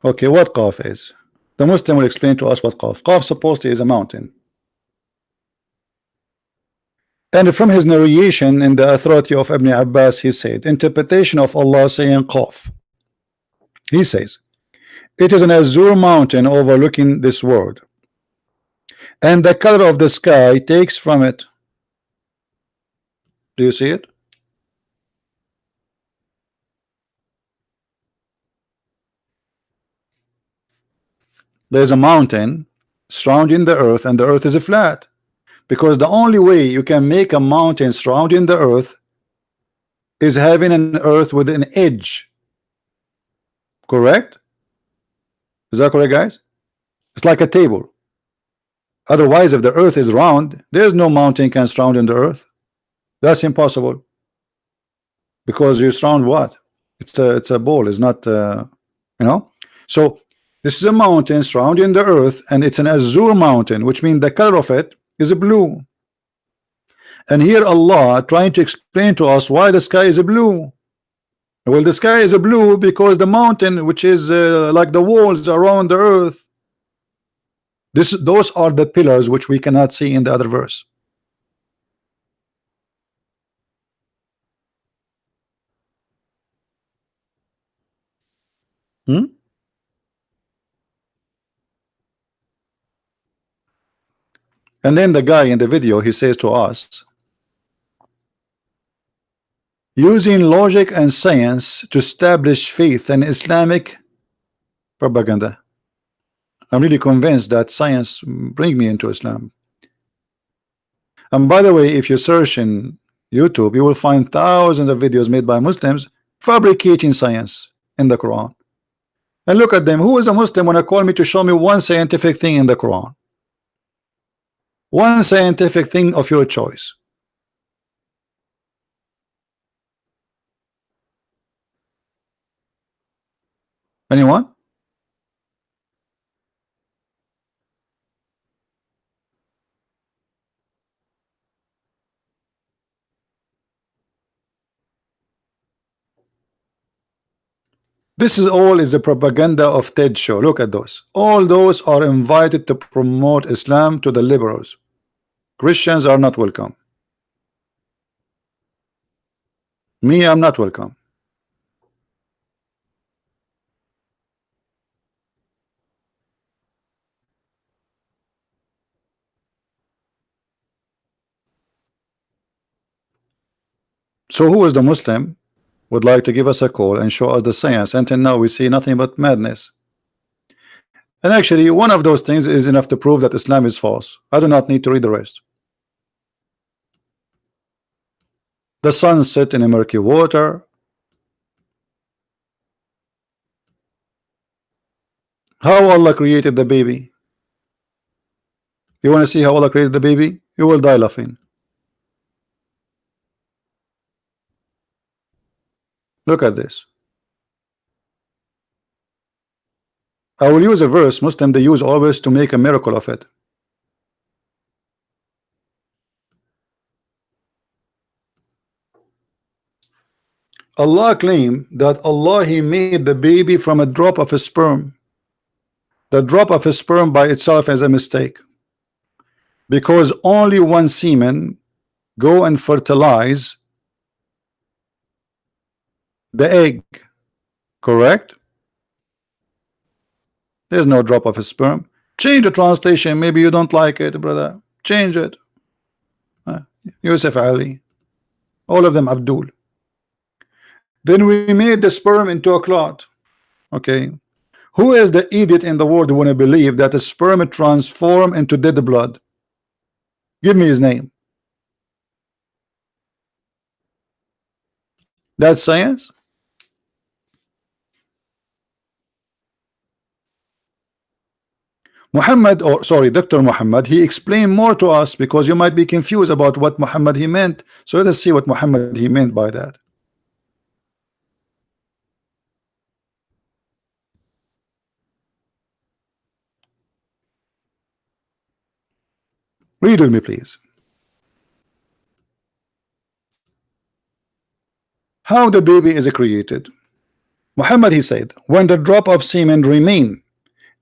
Okay, what Qaf is? The Muslim will explain to us what Qaf. Qaf supposedly is a mountain. And from his narration in the authority of Ibn Abbas, he said, interpretation of Allah saying Qaf. He says, it is an azure mountain overlooking this world, and the color of the sky takes from it. Do you see it? There's a mountain surrounding the earth, and the earth is flat, because the only way you can make a mountain surrounding the earth is having an earth with an edge. Correct? Is that correct, guys? It's like a table. Otherwise, if the earth is round, there's no mountain can surround in the earth. That's impossible. Because you surround what? It's a ball. It's not you know. So this is a mountain surrounding the earth, and it's an azure mountain, which means the color of it is blue. And here Allah trying to explain to us why the sky is blue. Well, the sky is blue because the mountain, which is like the walls around the earth, those are the pillars which we cannot see in the other verse. And then the guy in the video, he says to us, using logic and science to establish faith in Islamic propaganda. I'm really convinced that science bring me into Islam. And by the way, if you search in YouTube, you will find thousands of videos made by Muslims fabricating science in the Quran. And look at them. Who is a Muslim when I call me to show me one scientific thing in the Quran? One scientific thing of your choice. Anyone? This is all is the propaganda of TED show. Look at those. All those are invited to promote Islam to the liberals. Christians are not welcome. Me, I'm not welcome. So who is the Muslim would like to give us a call and show us the science? Until now we see nothing but madness. And actually one of those things is enough to prove that Islam is false. I do not need to read the rest. The sun set in a murky water. How Allah created the baby. You want to see how Allah created the baby? You will die laughing. Look at this. I will use a verse Muslim they use always to make a miracle of it. Allah claimed that Allah He made the baby from a drop of a sperm. The drop of a sperm by itself is a mistake, because only one semen go and fertilize the egg. Correct? There's no drop of a sperm. Change the translation. Maybe you don't like it, brother. Change it. Yusuf Ali, all of them Abdul. Then we made the sperm into a clot. Okay, who is the idiot in the world who want to believe that a sperm transform into dead blood? Give me his name. That's science. Muhammad, or sorry, Dr. Muhammad, he explained more to us, because you might be confused about what Muhammad he meant. So let us see what Muhammad he meant by that. Read with me, please. How the baby is created. Muhammad he said, when the drop of semen remain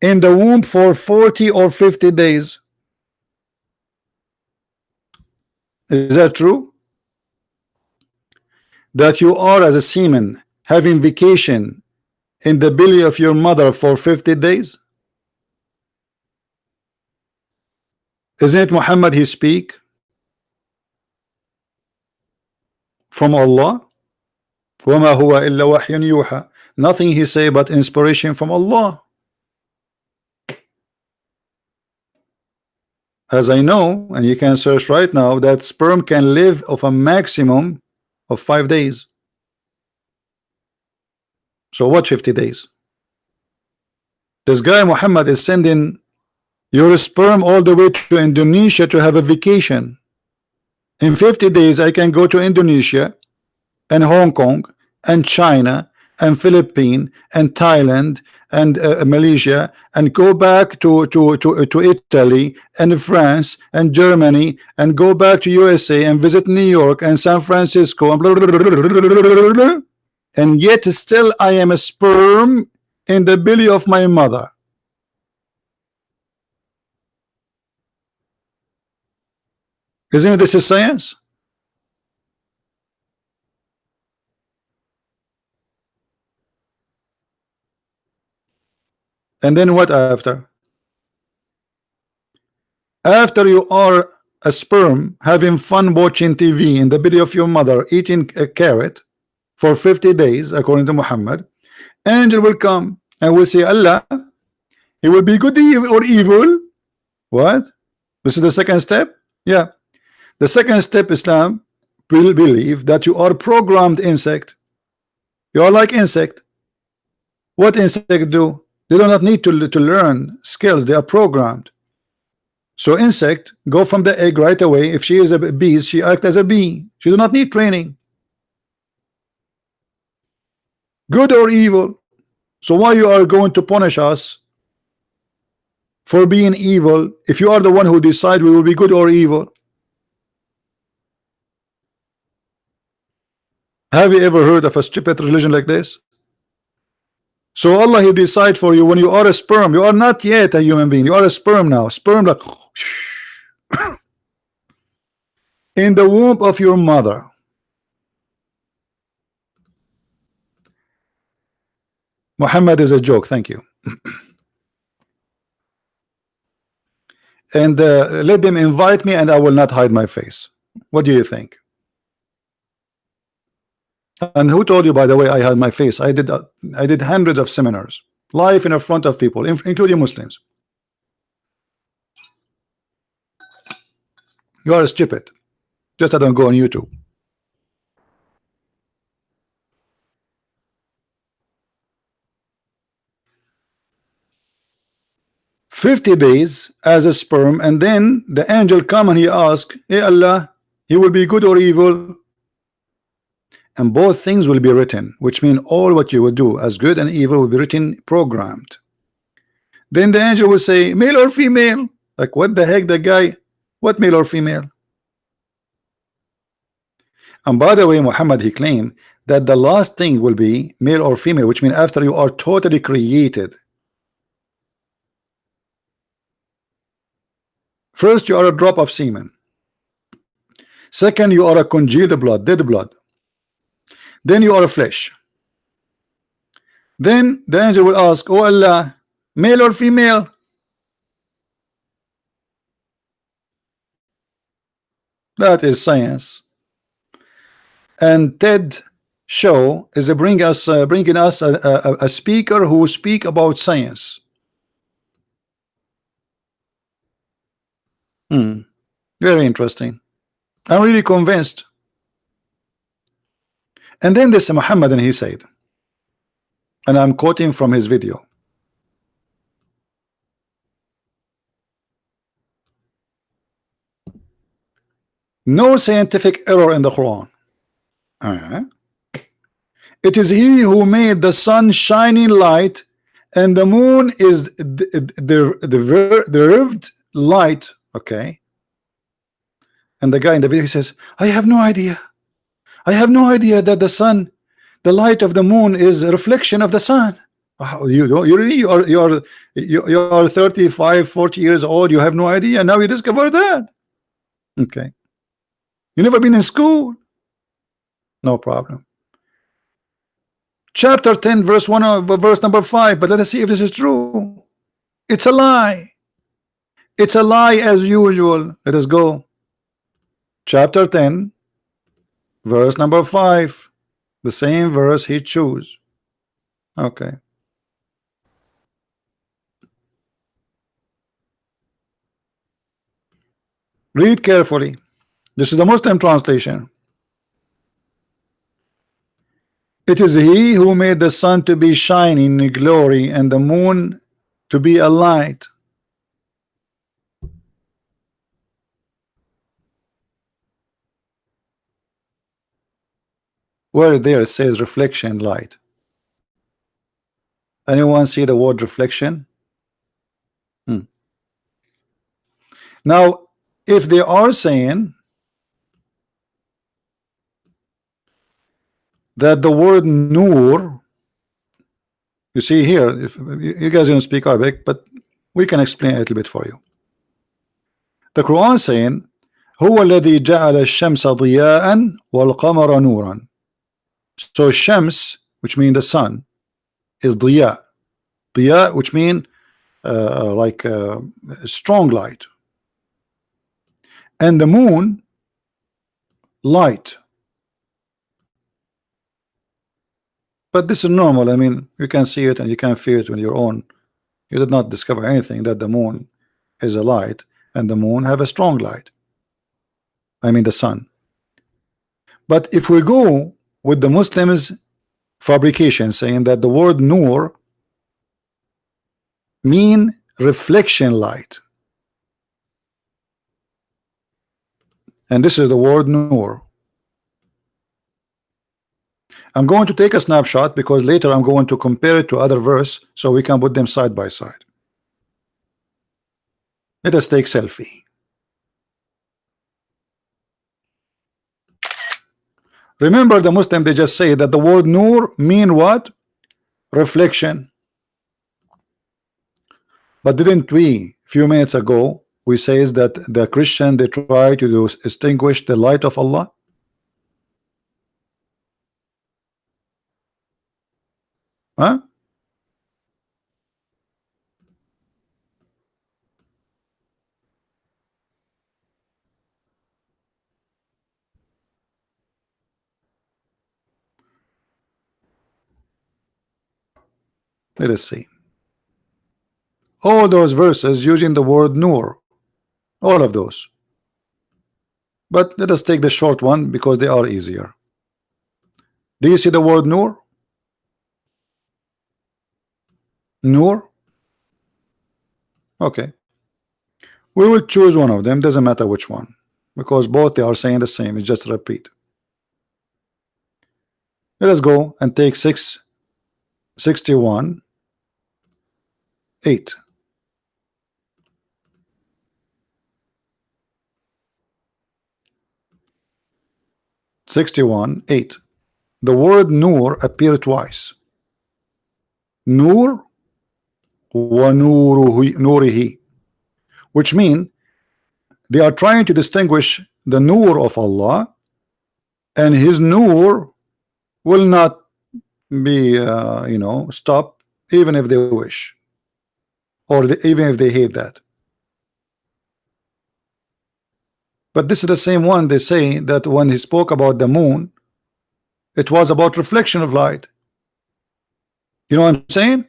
in the womb for 40 or 50 days. Is that true? That you are as a semen having vacation in the belly of your mother for 50 days? Isn't it Muhammad he speak from Allah? وَمَا هُوَ إِلَّا وَحْيٌ يُوحَى. Nothing he say but inspiration from Allah. as I know, and you can search right now, that sperm can live of a maximum of 5 days. So what 50 days? This guy Muhammad is sending your sperm all the way to Indonesia to have a vacation. In 50 days I can go to Indonesia and Hong Kong and China and Philippines and Thailand and Malaysia, and go back to Italy and France and Germany, and go back to USA and visit New York and San Francisco and blah, blah, blah, blah, blah, blah, and yet still I am a sperm in the belly of my mother. Isn't this a science? And then what after? After you are a sperm having fun watching TV in the belly of your mother, eating a carrot for 50 days, according to Muhammad, angel will come and will say, Allah, he will be good or evil. What? This is the second step? Yeah. The second step, Islam will believe that you are programmed insect. You are like insect. What insect do? They do not need to learn skills. They are programmed. So insect go from the egg right away. If she is a bee, she act as a bee. She do not need training. Good or evil. So why you are going to punish us for being evil if you are the one who decide we will be good or evil? Have you ever heard of a stupid religion like this? So Allah, he decide for you when you are a sperm. You are not yet a human being. You are a sperm now. Sperm like in the womb of your mother. Muhammad is a joke. Thank you. And let them invite me and I will not hide my face. What do you think? And who told you, by the way, I hide my face? I did hundreds of seminars live in front of people, including Muslims. You are stupid. Just I don't go on YouTube. "50 days as a sperm, and then the angel come and he ask, hey Allah, he will be good or evil? And both things will be written, which mean all what you will do as good and evil will be written, programmed. Then the angel will say, male or female? Like what the heck, the guy? What male or female? And by the way, Muhammad, he claimed that the last thing will be male or female, which means after you are totally created. First, you are a drop of semen. Second, you are a congealed blood, dead blood. Then you are a flesh. Then the angel will ask, oh Allah, male or female? That is science. And TED show is bringing us a speaker who speak about science. Very interesting. I'm really convinced. And then this Muhammad, and he said, and I'm quoting from his video, no scientific error in the Quran. It is he who made the sun shining light, and the moon is the rived light. Okay. And the guy in the video, he says, I have no idea. I have no idea that the sun, the light of the moon is a reflection of the sun. You don't, you really, you are 35, 40 years old. You have no idea. Now you discover that. Okay. You never been in school. No problem. Chapter 10, verse 1, verse number 5. But let us see if this is true. It's a lie. It's a lie as usual. Let us go. Chapter 10, verse number 5. The same verse he chose. Okay. Read carefully. This is the Muslim translation. It is he who made the sun to be shining in glory and the moon to be a light. Where there it says reflection light. Anyone see the word reflection? Now, if they are saying that the word nur, you see here, if you guys don't speak Arabic, but we can explain a little bit for you. The Quran saying, هو الذي جعل الشمس ضياء والقمر نورا. So Shams, which means the sun, is diya. Diya, which means like strong light, and the moon, light. But this is normal. I mean, you can see it and you can feel it with your own. You did not discover anything that the moon is a light and the moon have a strong light. I mean the sun. But if we go with the Muslims fabrication saying that the word nur mean reflection light, and this is the word nur. I'm going to take a snapshot because later I'm going to compare it to other verse so we can put them side by side. Let us take selfie. Remember, the Muslim, they just say that the word nur mean what? Reflection. But didn't we a few minutes ago we says that the Christian, they try to distinguish the light of Allah? Huh? Let us see. All those verses using the word nur, all of those. But let us take the short one because they are easier. Do you see the word nur? Nur? Okay. We will choose one of them, doesn't matter which one, because both they are saying the same, it's just repeat. Let us go and take 661 8. The word nur appeared twice. Nur wa nurihi, which mean they are trying to distinguish the nur of Allah, and his nur will not be stop even if they wish, or even if they hate that. But this is the same one they say that when he spoke about the moon, it was about reflection of light. You know what I'm saying?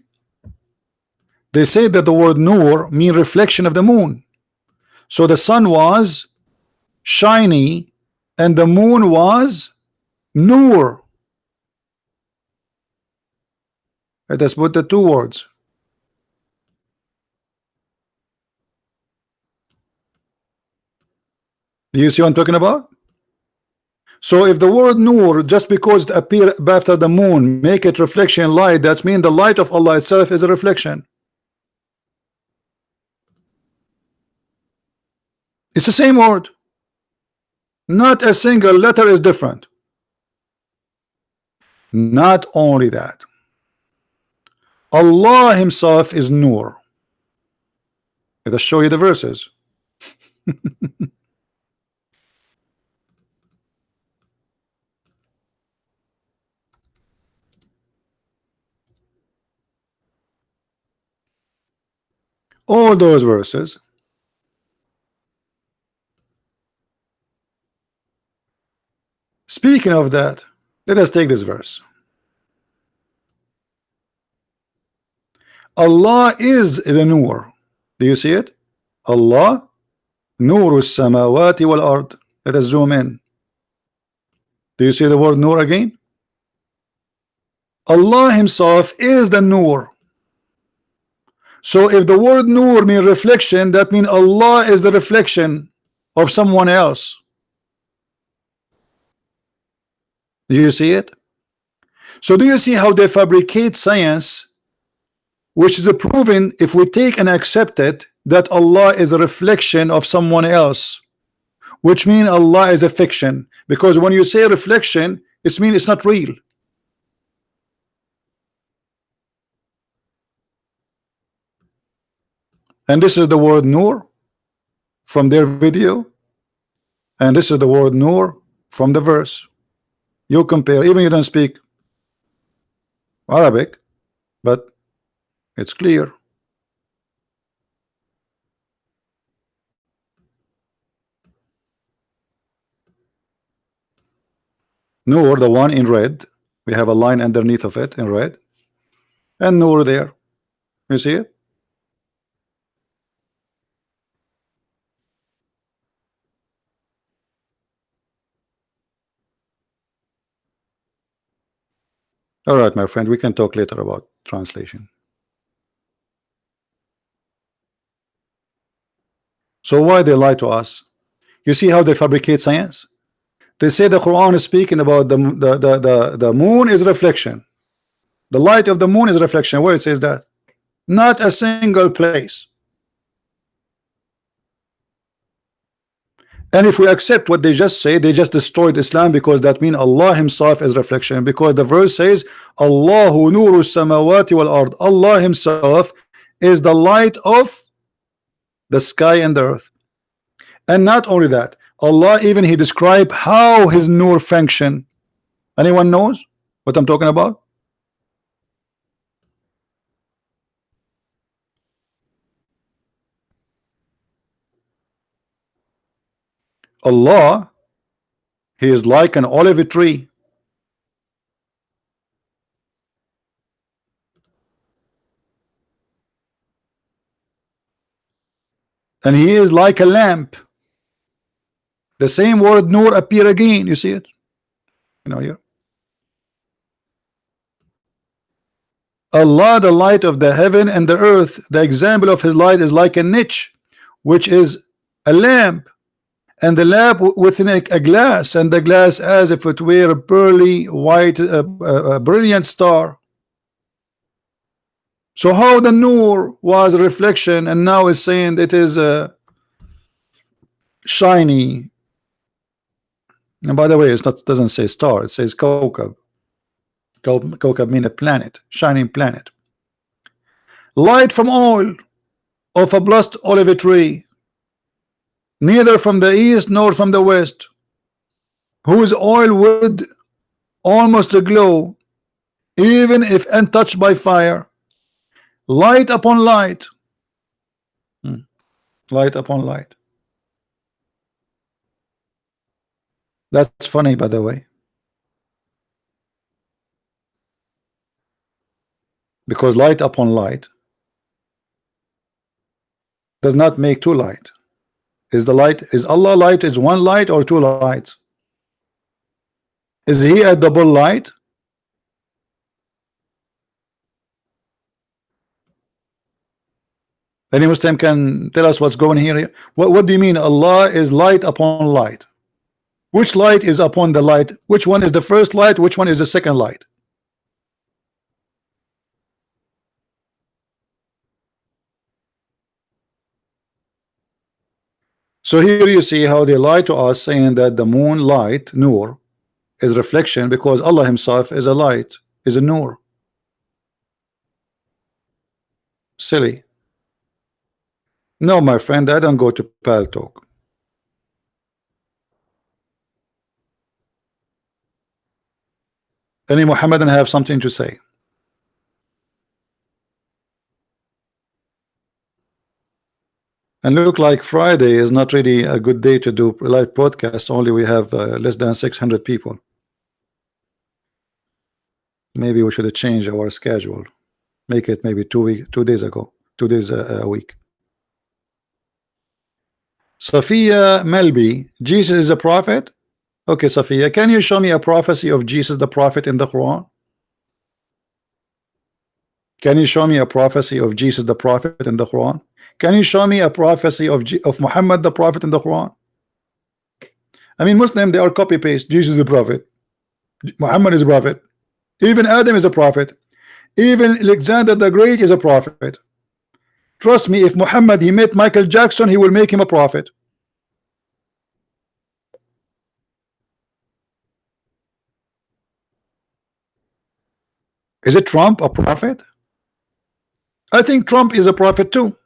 They say that the word nur mean reflection of the moon. So the sun was shiny and the moon was nur. Let us put the two words. Do you see what I'm talking about? So if the word nur, just because it appear after the moon, make it reflection light, that means the light of Allah itself is a reflection. It's the same word. Not a single letter is different. Not only that, Allah himself is nur. Let us show you the verses. All those verses. Speaking of that, let us take this verse. Allah is the nur. Do you see it? Allah نور السماوات والأرض. Let us zoom in. Do you see the word Nur again? Allah himself is the Nur. So if the word Nur means reflection, that means Allah is the reflection of someone else. Do you see it? So do you see how they fabricate science, which is proven if we take and accept it, that Allah is a reflection of someone else, which means Allah is a fiction, because when you say reflection, it means it's not real. And this is the word Nur from their video, and this is the word Nur from the verse. You compare, even you don't speak Arabic, but it's clear. Nur, the one in red, we have a line underneath of it in red, and Nur there. You see it? All right, my friend, we can talk later about translation. So why they lie to us? You see how they fabricate science? They say the Quran is speaking about the moon is reflection. The light of the moon is reflection. Where it says that? Not a single place. And if we accept what they just say, they just destroyed Islam, because that means Allah himself is reflection, because the verse says Allahu nuru samawati wal ard. Allah himself is the light of the sky and the earth. And not only that, Allah even he described how his nur function. Anyone knows what I'm talking about? Allah, he is like an olive tree. And he is like a lamp. The same word nur appear again. You see it? You know here. Allah, the light of the heaven and the earth. The example of his light is like a niche, which is a lamp, and the lamp within a glass, and the glass as if it were a pearly white brilliant star. So how the nur was a reflection, and now is saying it is shiny. And by the way, it's not, doesn't say star, it says kawkab. Kawkab mean a planet, shining planet. Light from oil of a blessed olive tree, neither from the east nor from the west, whose oil would almost glow, even if untouched by fire. Light upon light. Light upon light. That's funny, by the way, because light upon light does not make two light. Is the light, is Allah light, is one light or two lights? Is he a double light? Any Muslim can tell us what's going here? What do you mean Allah is light upon light? Which light is upon the light? Which one is the first light? Which one is the second light? So here you see how they lie to us, saying that the moon light, nur, is reflection, because Allah himself is a light, is a nur. Silly. No, my friend, I don't go to Pal Talk. Any Muhammadan have something to say? And look like Friday is not really a good day to do live broadcast. Only we have less than 600 people. Maybe we should change our schedule. Make it maybe 2 days a week. Sophia Melby, Jesus is a prophet. Okay, Sophia, can you show me a prophecy of Jesus the prophet in the Quran? Can you show me a prophecy of Jesus the prophet in the Quran? Can you show me a prophecy of Muhammad the prophet in the Quran? I mean, Muslim, they are copy paste. Jesus is a prophet, Muhammad is a prophet, even Adam is a prophet, even Alexander the Great is a prophet. Trust me, if Muhammad he met Michael Jackson, he will make him a prophet. Is it Trump a prophet? I think Trump is a prophet too.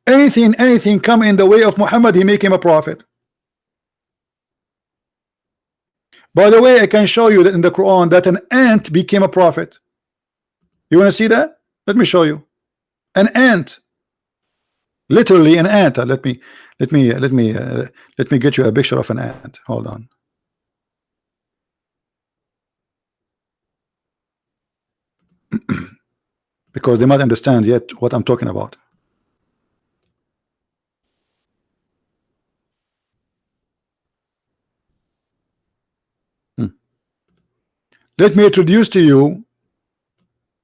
Anything come in the way of Muhammad, he make him a prophet. By the way, I can show you that in the Quran that an ant became a prophet. You want to see that? Let me show you. An ant, literally an ant. Let me get you a picture of an ant. Hold on. Because they might understand yet what I'm talking about. Let me introduce to you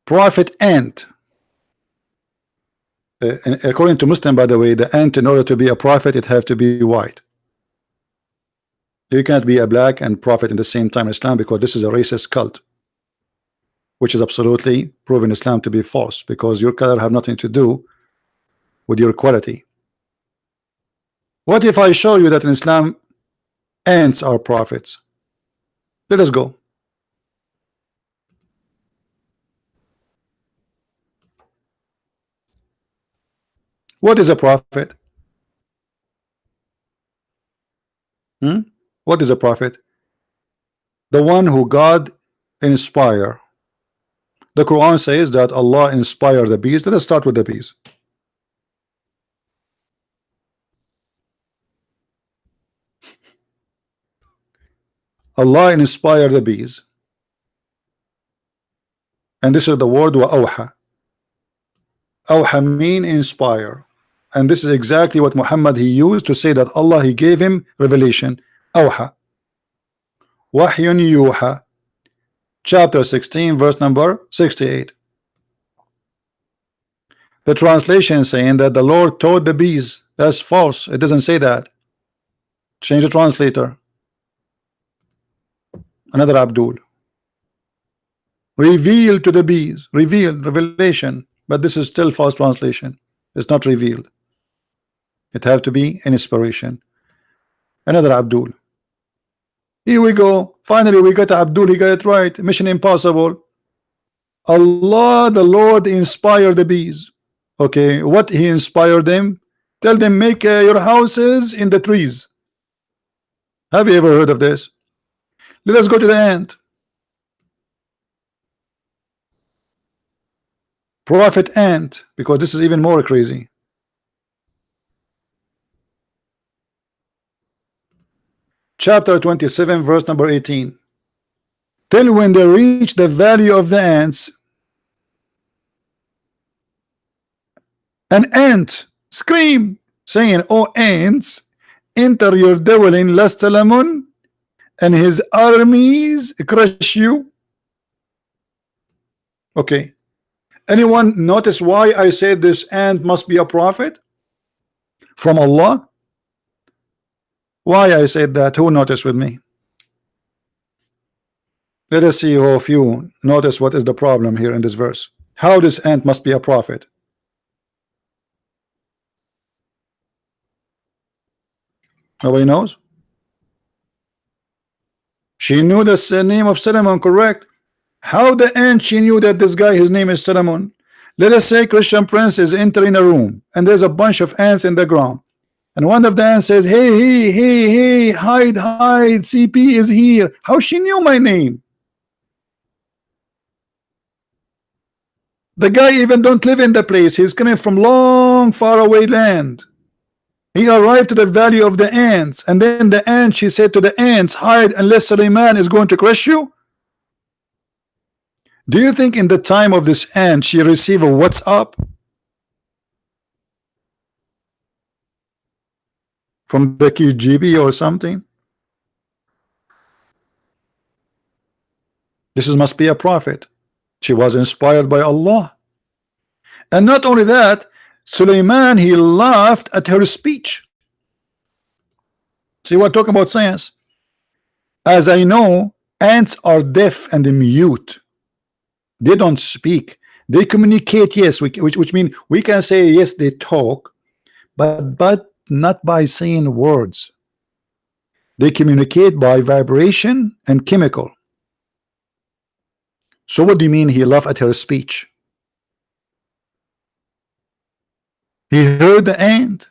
prophet ant. And according to Muslim, by the way, the ant, in order to be a prophet, it has to be white. You can't be a black and prophet in the same time in Islam, because this is a racist cult, which is absolutely proven Islam to be false, because your color have nothing to do with your quality. What if I show you that in Islam ants are prophets? Let us go. What is a prophet? What is a prophet? The one who God inspire. The Quran says that Allah inspired the bees. Let us start with the bees. Allah inspired the bees. And this is the word wa'awha. Awha mean inspire. And this is exactly what Muhammad he used to say that Allah he gave him revelation. Awha. Wahyun yuha. Chapter 16 verse number 68. The translation saying that the Lord taught the bees. That's false. It doesn't say that. Change the translator. Another Abdul. Revealed to the bees. Revealed, revelation. But this is still false translation. It's not revealed. It have to be an inspiration. Another Abdul. Here we go. Finally we got Abdul. He got it right. Mission impossible. Allah the Lord inspired the bees. Okay, what he inspired them? Tell them make your houses in the trees. Have you ever heard of this? Let us go to the ant. Prophet ant, because this is even more crazy. Chapter 27 verse number 18. Till when they reach the valley of the ants, an ant scream saying, "Oh ants, enter your dwelling lest Solomon and his armies crush you." Okay, anyone notice why I said this ant must be a prophet from Allah? Why I said that? Who noticed with me? Let us see who of you notice what is the problem here in this verse. How this ant must be a prophet? Nobody knows? She knew the name of Solomon, correct? How the ant she knew that this guy, his name is Solomon? Let us say Christian Prince is entering a room and there's a bunch of ants in the ground. And one of the ants says, hey, hide, CP is here. How she knew my name? The guy even don't live in the place. He's coming from long, far away land. He arrived to the valley of the ants, and then the ant, she said to the ants, hide unless Suleiman is going to crush you. Do you think in the time of this ant she received a what's up from the KGB or something? Must be a prophet. She was inspired by Allah. And not only that, Suleiman, he laughed at her speech. See, we're talking about science. As I know, ants are deaf and mute. They don't speak. They communicate, yes, which means we can say yes, they talk, but not by saying words. They communicate by vibration and chemical. So what do you mean he laughed at her speech? He heard the ant.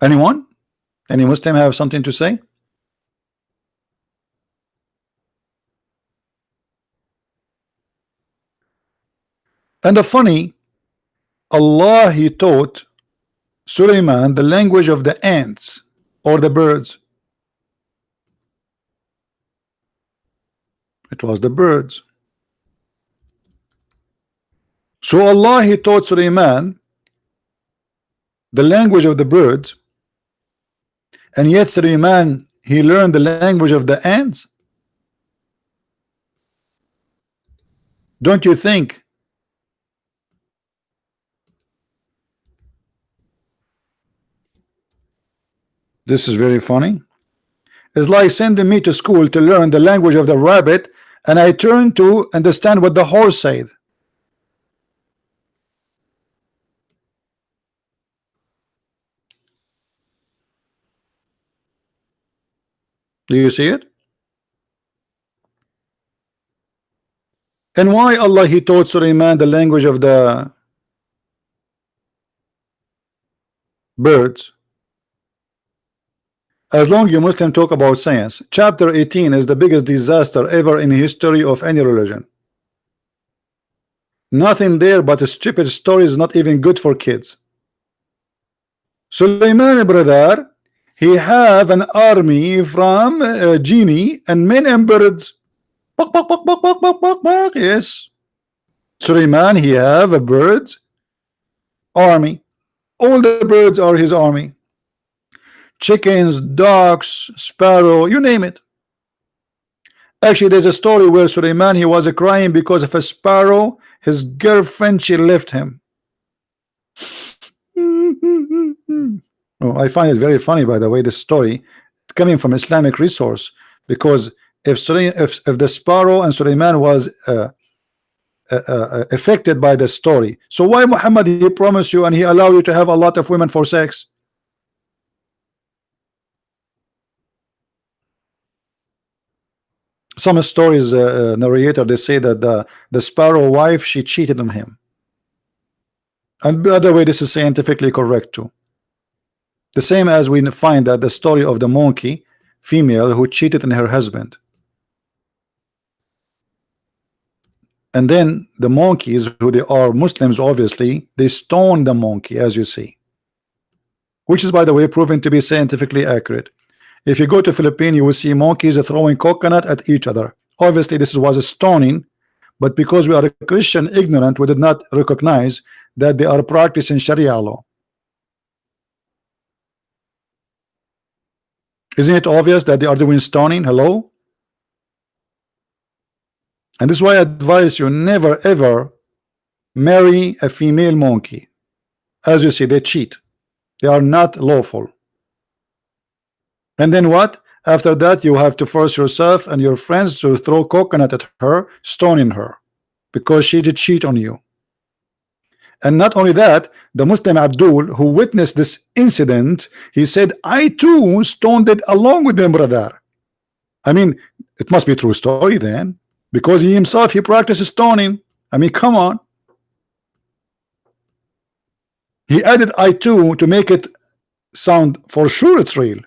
Anyone? Any Muslim have something to say? And the funny, Allah, he taught Suleiman the language of the ants or the birds. It was the birds. So Allah, he taught Suleiman the language of the birds, and yet Suleiman, he learned the language of the ants. Don't you think this is very funny? It's like sending me to school to learn the language of the rabbit, and I turn to understand what the horse said. Do you see it? And why Allah, he taught Suleiman the language of the birds? As long you Muslim talk about science, chapter 18 is the biggest disaster ever in history of any religion. Nothing there but a stupid stories, not even good for kids. Suleiman, brother, he have an army from genie and men and birds. Yes, Suleiman, he have a birds army. All the birds are his army. Chickens, ducks, sparrow, you name it. Actually, there's a story where Suleiman, he was crying because of a sparrow. His girlfriend, she left him. Oh, I find it very funny, by the way, this story coming from Islamic resource, because if the sparrow and Suleiman was affected by the story, so why Muhammad, he promised you and he allowed you to have a lot of women for sex? Some stories narrator, they say that the sparrow wife, she cheated on him. And by the way, this is scientifically correct too. The same as we find that the story of the monkey female who cheated on her husband. And then the monkeys, who they are Muslims, obviously, they stone the monkey, as you see. Which is, by the way, proven to be scientifically accurate. If you go to Philippines, you will see monkeys throwing coconut at each other. Obviously, this was a stoning, but because we are a Christian ignorant, we did not recognize that they are practicing Sharia law. Isn't it obvious that they are doing stoning? Hello? And this is why I advise you never ever marry a female monkey. As you see, they cheat. They are not lawful. And then what? After that, you have to force yourself and your friends to throw coconut at her, stoning her, because she did cheat on you. And not only that, the Muslim Abdul, who witnessed this incident, he said, I too stoned it along with them, brother. I mean, it must be a true story then, because he himself, he practices stoning. I mean, come on. He added I too to make it sound for sure it's real.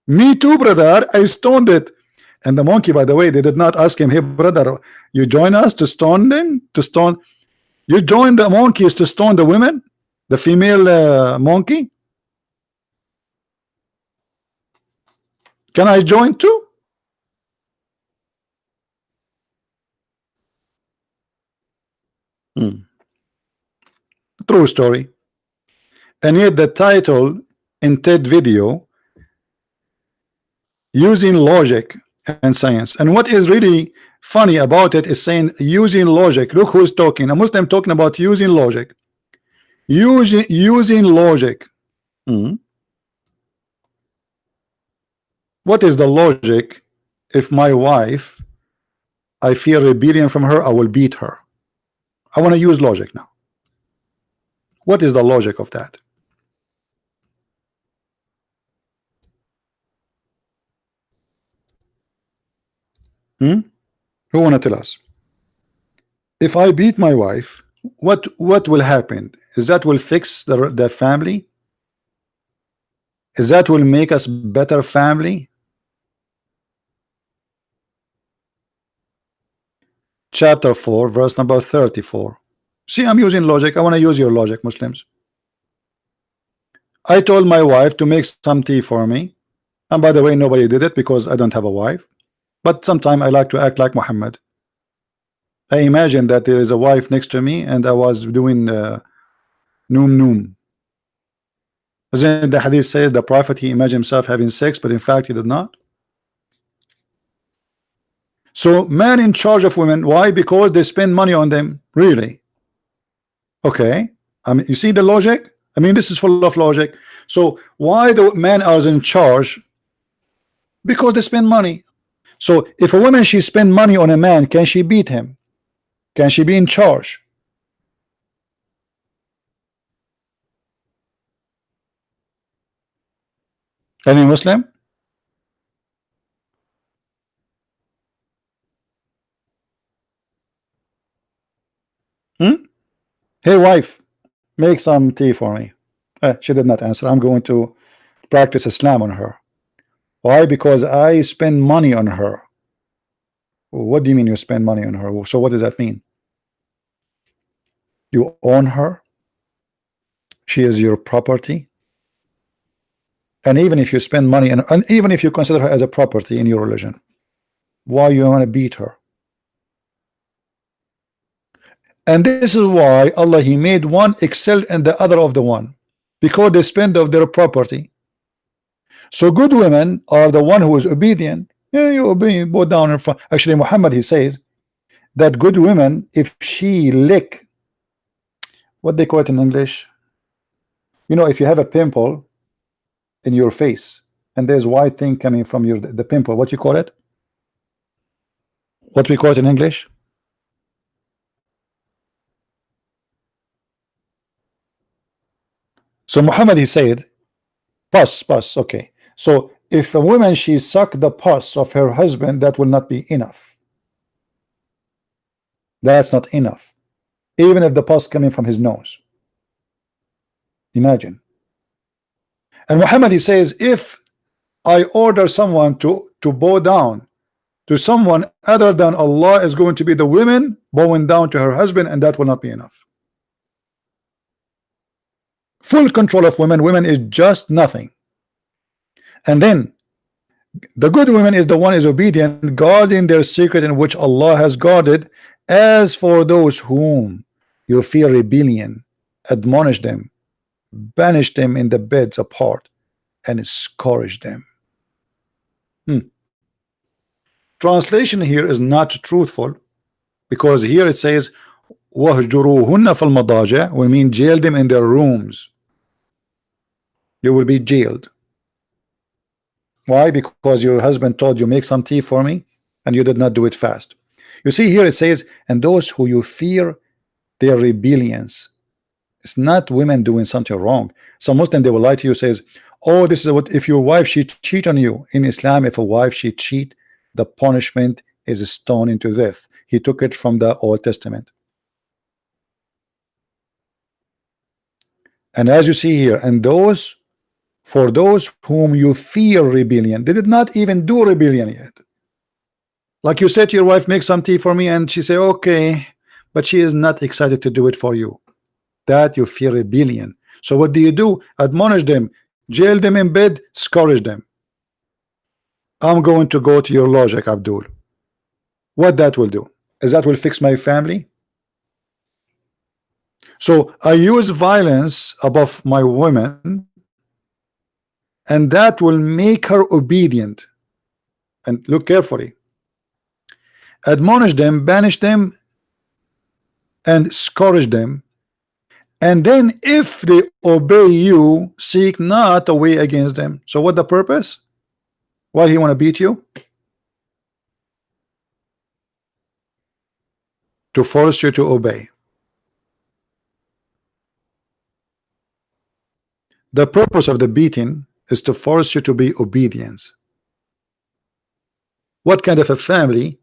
Me too, brother, I stoned it. And the monkey, by the way, they did not ask him, hey brother, you join us to stone them? To stone? You join the monkeys to stone the women? The female monkey? Can I join too? True story. And yet the title in TED video, using logic and science. And what is really funny about it is saying using logic. Look who's talking. A Muslim talking about using logic. Using logic. What is the logic? If my wife, I fear rebellion from her, I will beat her. I want to use logic now. What is the logic of that? Who want to tell us? If I beat my wife, what will happen? Is that will fix the family? Is that will make us better family? Chapter 4, verse number 34. See, I'm using logic. I want to use your logic, Muslims. I told my wife to make some tea for me. And by the way, nobody did it because I don't have a wife. But sometimes I like to act like Muhammad. I imagine that there is a wife next to me and I was doing noom noom. Then the hadith says the prophet, he imagined himself having sex, but in fact he did not. So man in charge of women, why? Because they spend money on them. Really? Okay. I mean, you see the logic? I mean, this is full of logic. So why the men are in charge? Because they spend money. So if a woman, she spend money on a man, can she beat him? Can she be in charge? Any Muslim? Hey wife, make some tea for me. She did not answer. I'm going to practice Islam on her. Why? Because I spend money on her. What do you mean you spend money on her? So what does that mean? You own her? She is your property? And even if you spend money and even if you consider her as a property in your religion, why you want to beat her? And this is why Allah, he made one excel and the other of the one, because they spend of their property. So good women are the one who is obedient. Yeah, you obey, bow down in front. Actually, Muhammad, he says that good women, if she lick, what they call it in English, you know, if you have a pimple in your face and there's white thing coming from your the pimple, what you call it? What we call it in English? So Muhammad, he said pus, okay. So if a woman, she suck the pus of her husband, that will not be enough. That's not enough. Even if the pus coming from his nose. Imagine. And Muhammad, he says, if I order someone to bow down to someone other than Allah, is going to be the women bowing down to her husband, and that will not be enough. Full control of women. Women is just nothing. And then the good woman is the one is obedient, guarding their secret in which Allah has guarded. As for those whom you fear rebellion, admonish them, banish them in the beds apart, and scourge them. Translation here is not truthful, because here it says وَهْجُرُوهُنَّ فِي الْمَضَاجِعِ, we mean jail them in their rooms. You will be jailed. Why? Because your husband told you make some tea for me and you did not do it fast. You see here it says, and those who you fear their rebellions. It's not women doing something wrong. Some Muslim, they will lie to you, says, oh, this is what, if your wife, she cheat on you. In Islam, if a wife, she cheat, the punishment is a stone into death. He took it from the Old Testament. And as you see here, and those, for those whom you fear rebellion, they did not even do rebellion yet. Like you said to your wife, make some tea for me, and she say okay, but she is not excited to do it for you. That you fear rebellion. So what do? Admonish them, jail them in bed, scourge them. I'm going to go to your logic, Abdul. What that will do is that will fix my family. So I use violence above my women, and that will make her obedient. And look carefully. Admonish them, banish them, and scourge them. And then if they obey you, seek not a way against them. So what the purpose? Why he want to beat you? To force you to obey. The purpose of the beating is to force you to be obedience. What kind of a family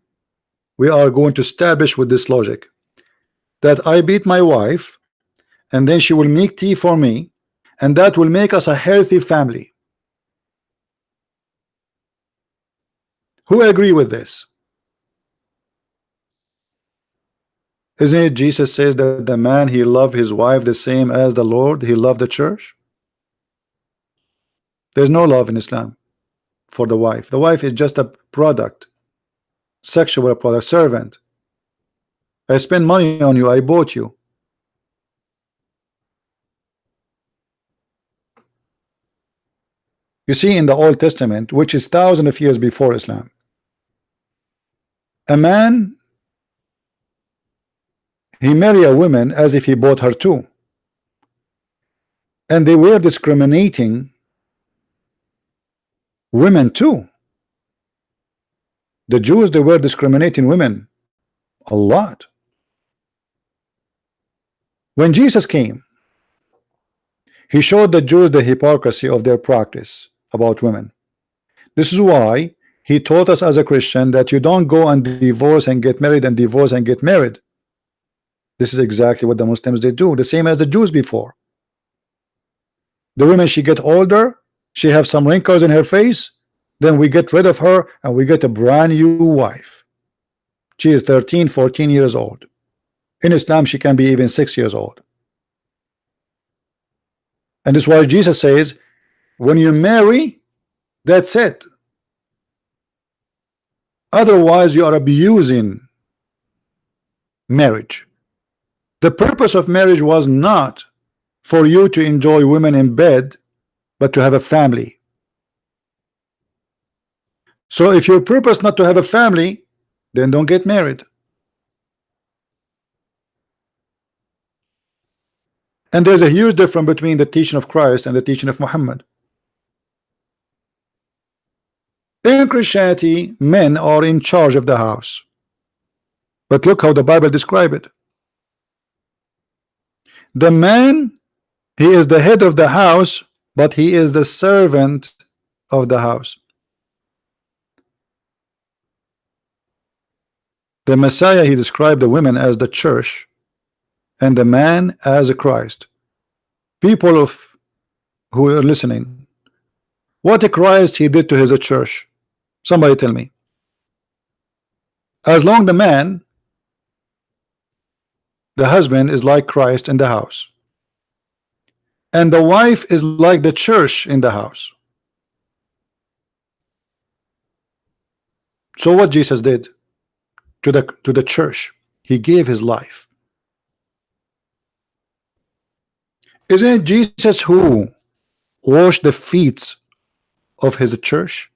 we are going to establish with this logic? That I beat my wife, and then she will make tea for me, and that will make us a healthy family. Who agree with this? Isn't it Jesus says that the man he loved his wife the same as the Lord he loved the church? There's no love in Islam for the wife. The wife is just a product, sexual product, servant. I spend money on you, I bought you. You see, in the Old Testament, which is thousands of years before Islam, a man, he married a woman as if he bought her too, and they were discriminating women too. The Jews, they were discriminating women a lot. When Jesus came, he showed the Jews the hypocrisy of their practice about women. This is why he taught us as a Christian that you don't go and divorce and get married and divorce and get married. This is exactly what the Muslims they do, the same as the Jews before. The women, she get older, she have some wrinkles in her face, then we get rid of her and we get a brand new wife. She is 13, 14 years old. In Islam, she can be even 6 years old. And this is why Jesus says, when you marry, that's it. Otherwise, you are abusing marriage. The purpose of marriage was not for you to enjoy women in bed, but to have a family. So if your purpose not to have a family, then don't get married. And there's a huge difference between the teaching of Christ and the teaching of Muhammad. In Christianity, men are in charge of the house. But look how the Bible describes it. The man, he is the head of the house, but he is the servant of the house. The Messiah, he described the women as the church and the man as a Christ. People of who are listening, what a Christ he did to his church? Somebody tell me. As long the man, the husband is like Christ in the house, and the wife is like the church in the house. So what Jesus did to the church, he gave his life. Isn't it Jesus who washed the feet of his church?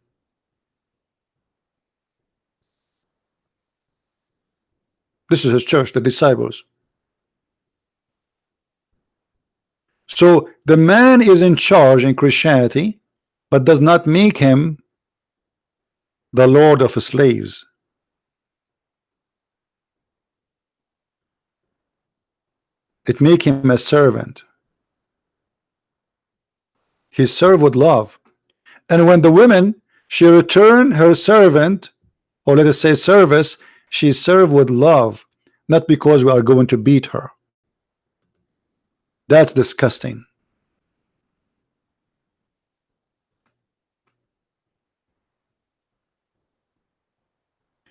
This is his church, the disciples. So the man is in charge in Christianity, but does not make him the lord of slaves. It make him a servant. He served with love. And when the woman, she returned her servant, or let us say service, she served with love, not because we are going to beat her. That's disgusting.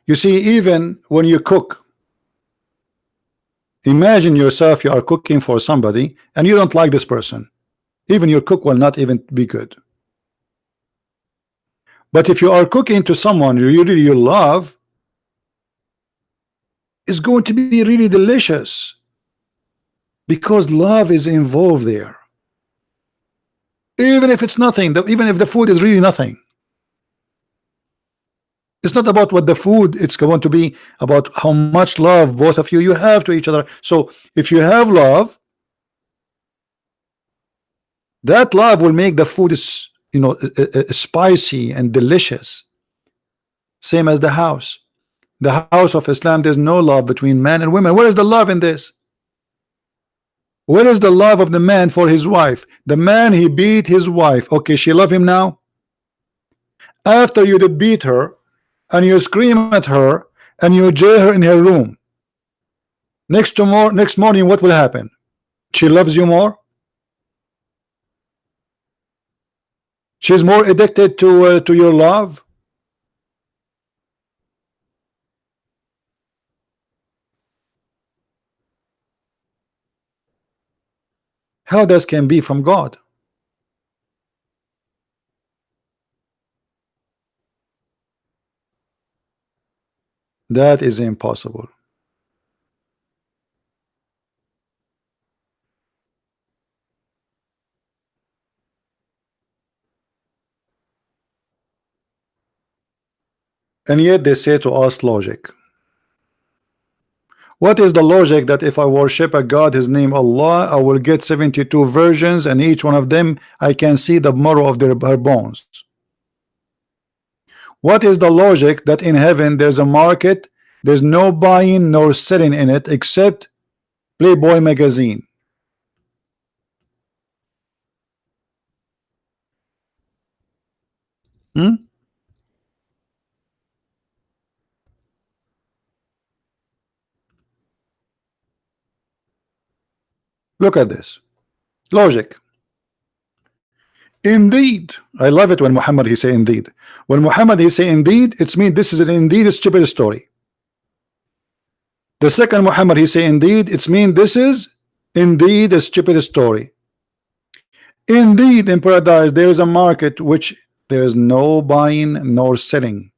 You see, even when you cook, imagine yourself, you are cooking for somebody and you don't like this person. Even your cook will not even be good. But if you are cooking to someone you love, it's going to be really delicious because love is involved there. Even if it's nothing, even if the food is really nothing. It's not about what the food, it's going to be about how much love both of you have to each other. So if you have love, that love will make the food is, you know, spicy and delicious. Same as the house. The house of Islam, there's no love between man and women. Where is the love in this? Where is the love of the man for his wife? The man, he beat his wife. Okay, she love him now. After you did beat her and you scream at her and you jail her in her room, next morning what will happen? She loves you more. She's more addicted to your love. How this can be from God? That is impossible. And yet they say to us logic. What is the logic that if I worship a God, his name Allah, I will get 72 versions and each one of them I can see the marrow of her bones? What is the logic that in heaven there's a market, there's no buying nor selling in it except Playboy magazine? Look at this logic. Indeed, I love it when Muhammad he say indeed. When Muhammad he say indeed, it's mean this is an indeed a stupid story. The second Muhammad he say indeed, it's mean this is indeed a stupid story. Indeed, in paradise there is a market which there is no buying nor selling.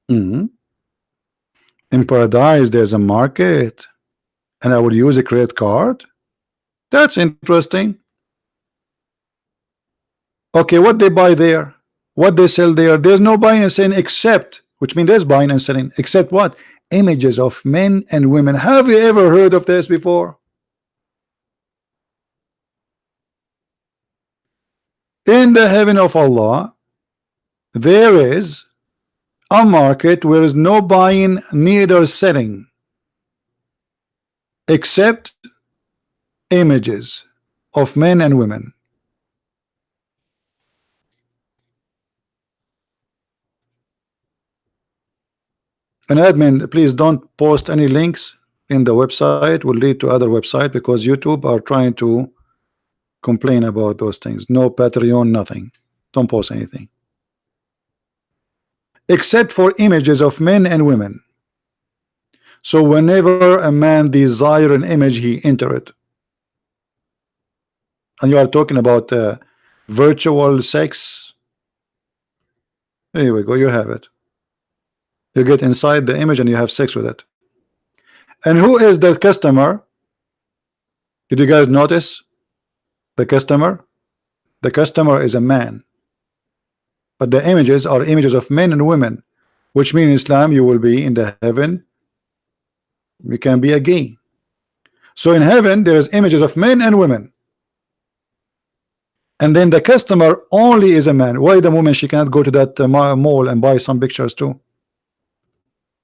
In paradise there's a market and I will use a credit card. That's interesting. Okay, what they buy there, what they sell there, there's no buying and selling except, which means there's buying and selling except what? Images of men and women. Have you ever heard of this before? In the heaven of Allah there is a market where is no buying neither selling except images of men and women. And admin, please don't post any links in the website, will lead to other website because YouTube are trying to complain about those things. No Patreon, nothing. Don't post anything except for images of men and women. So whenever a man desire an image, he enter it. And you are talking about virtual sex. Here we go, you have it. You get inside the image and you have sex with it. And who is the customer? Did you guys notice the customer? The customer is a man, but the images are images of men and women, which means in Islam you will be in the heaven, you can be a gay. So in heaven there is images of men and women, and then the customer only is a man. Why the woman she cannot go to that mall and buy some pictures too?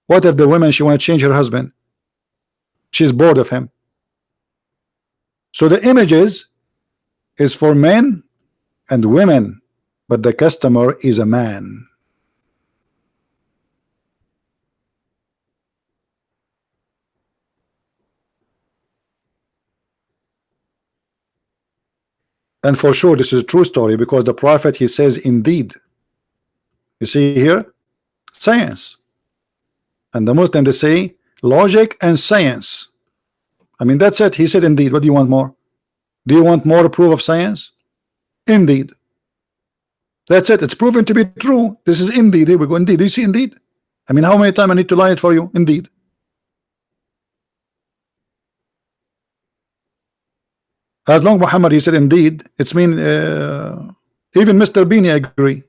What if the woman she want to change her husband? She's bored of him. So the images is for men and women, but the customer is a man. And for sure this is a true story because the prophet he says indeed. You see here science, and the Muslim they say logic and science. I mean that's it. He said indeed. What do you want more? Do you want more proof of science? Indeed. That's it. It's proven to be true. This is indeed. Here we go. Indeed. Do you see indeed? I mean, how many times I need to lie it for you? Indeed. As long Muhammad he said indeed, it's mean even Mr. Beanie agree.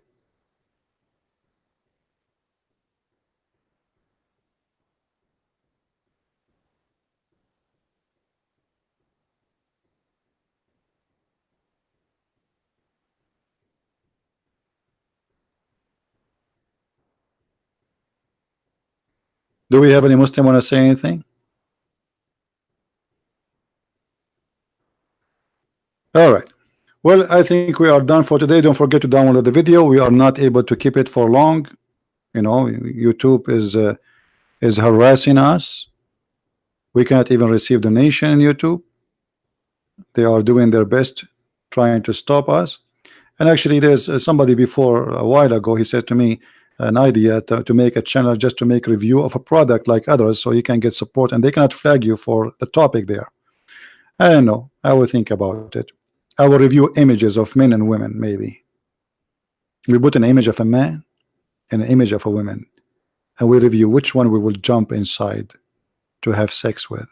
Do we have any Muslim want to say anything? All right. Well, I think we are done for today. Don't forget to download the video. We are not able to keep it for long. You know, YouTube is harassing us. We cannot even receive donation in YouTube. They are doing their best trying to stop us. And actually, there's somebody before a while ago. He said to me an idea to make a channel just to make review of a product like others, so you can get support and they cannot flag you for the topic there. I don't know. I will think about it. I will review images of men and women. Maybe we put an image of a man and an image of a woman, and we review which one we will jump inside to have sex with,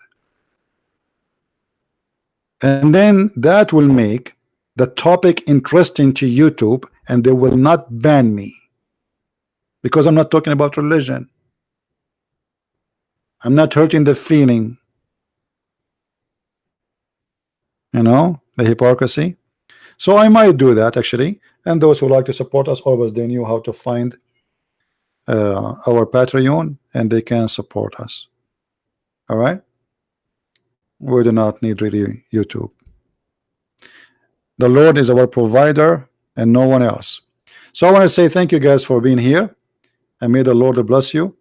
and then that will make the topic interesting to YouTube, and they will not ban me because I'm not talking about religion. I'm not hurting the feeling, you know, the hypocrisy. So I might do that actually, and those who like to support us always, they knew how to find our Patreon, and they can support us. All right, we do not need really YouTube. The Lord is our provider and no one else. So I want to say thank you guys for being here, and may the Lord bless you.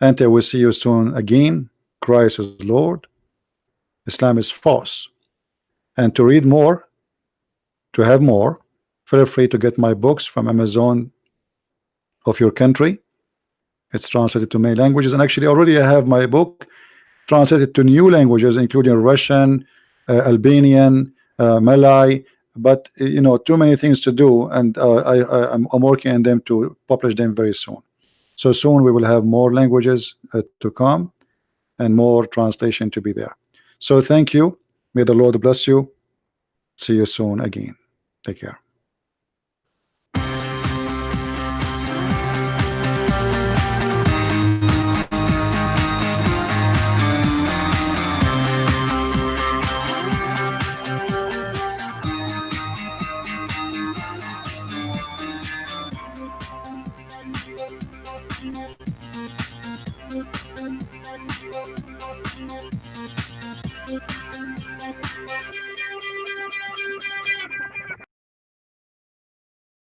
Until we see you soon again. Christ is Lord, Islam is false. And to read more, to have more, feel free to get my books from Amazon of your country. It's translated to many languages, and actually already I have my book translated to new languages, including Russian, Albanian, Malay. But you know, too many things to do, and I'm working on them to publish them very soon. So soon we will have more languages to come, and more translation to be there. So thank you. May the Lord bless you. See you soon again. Take care.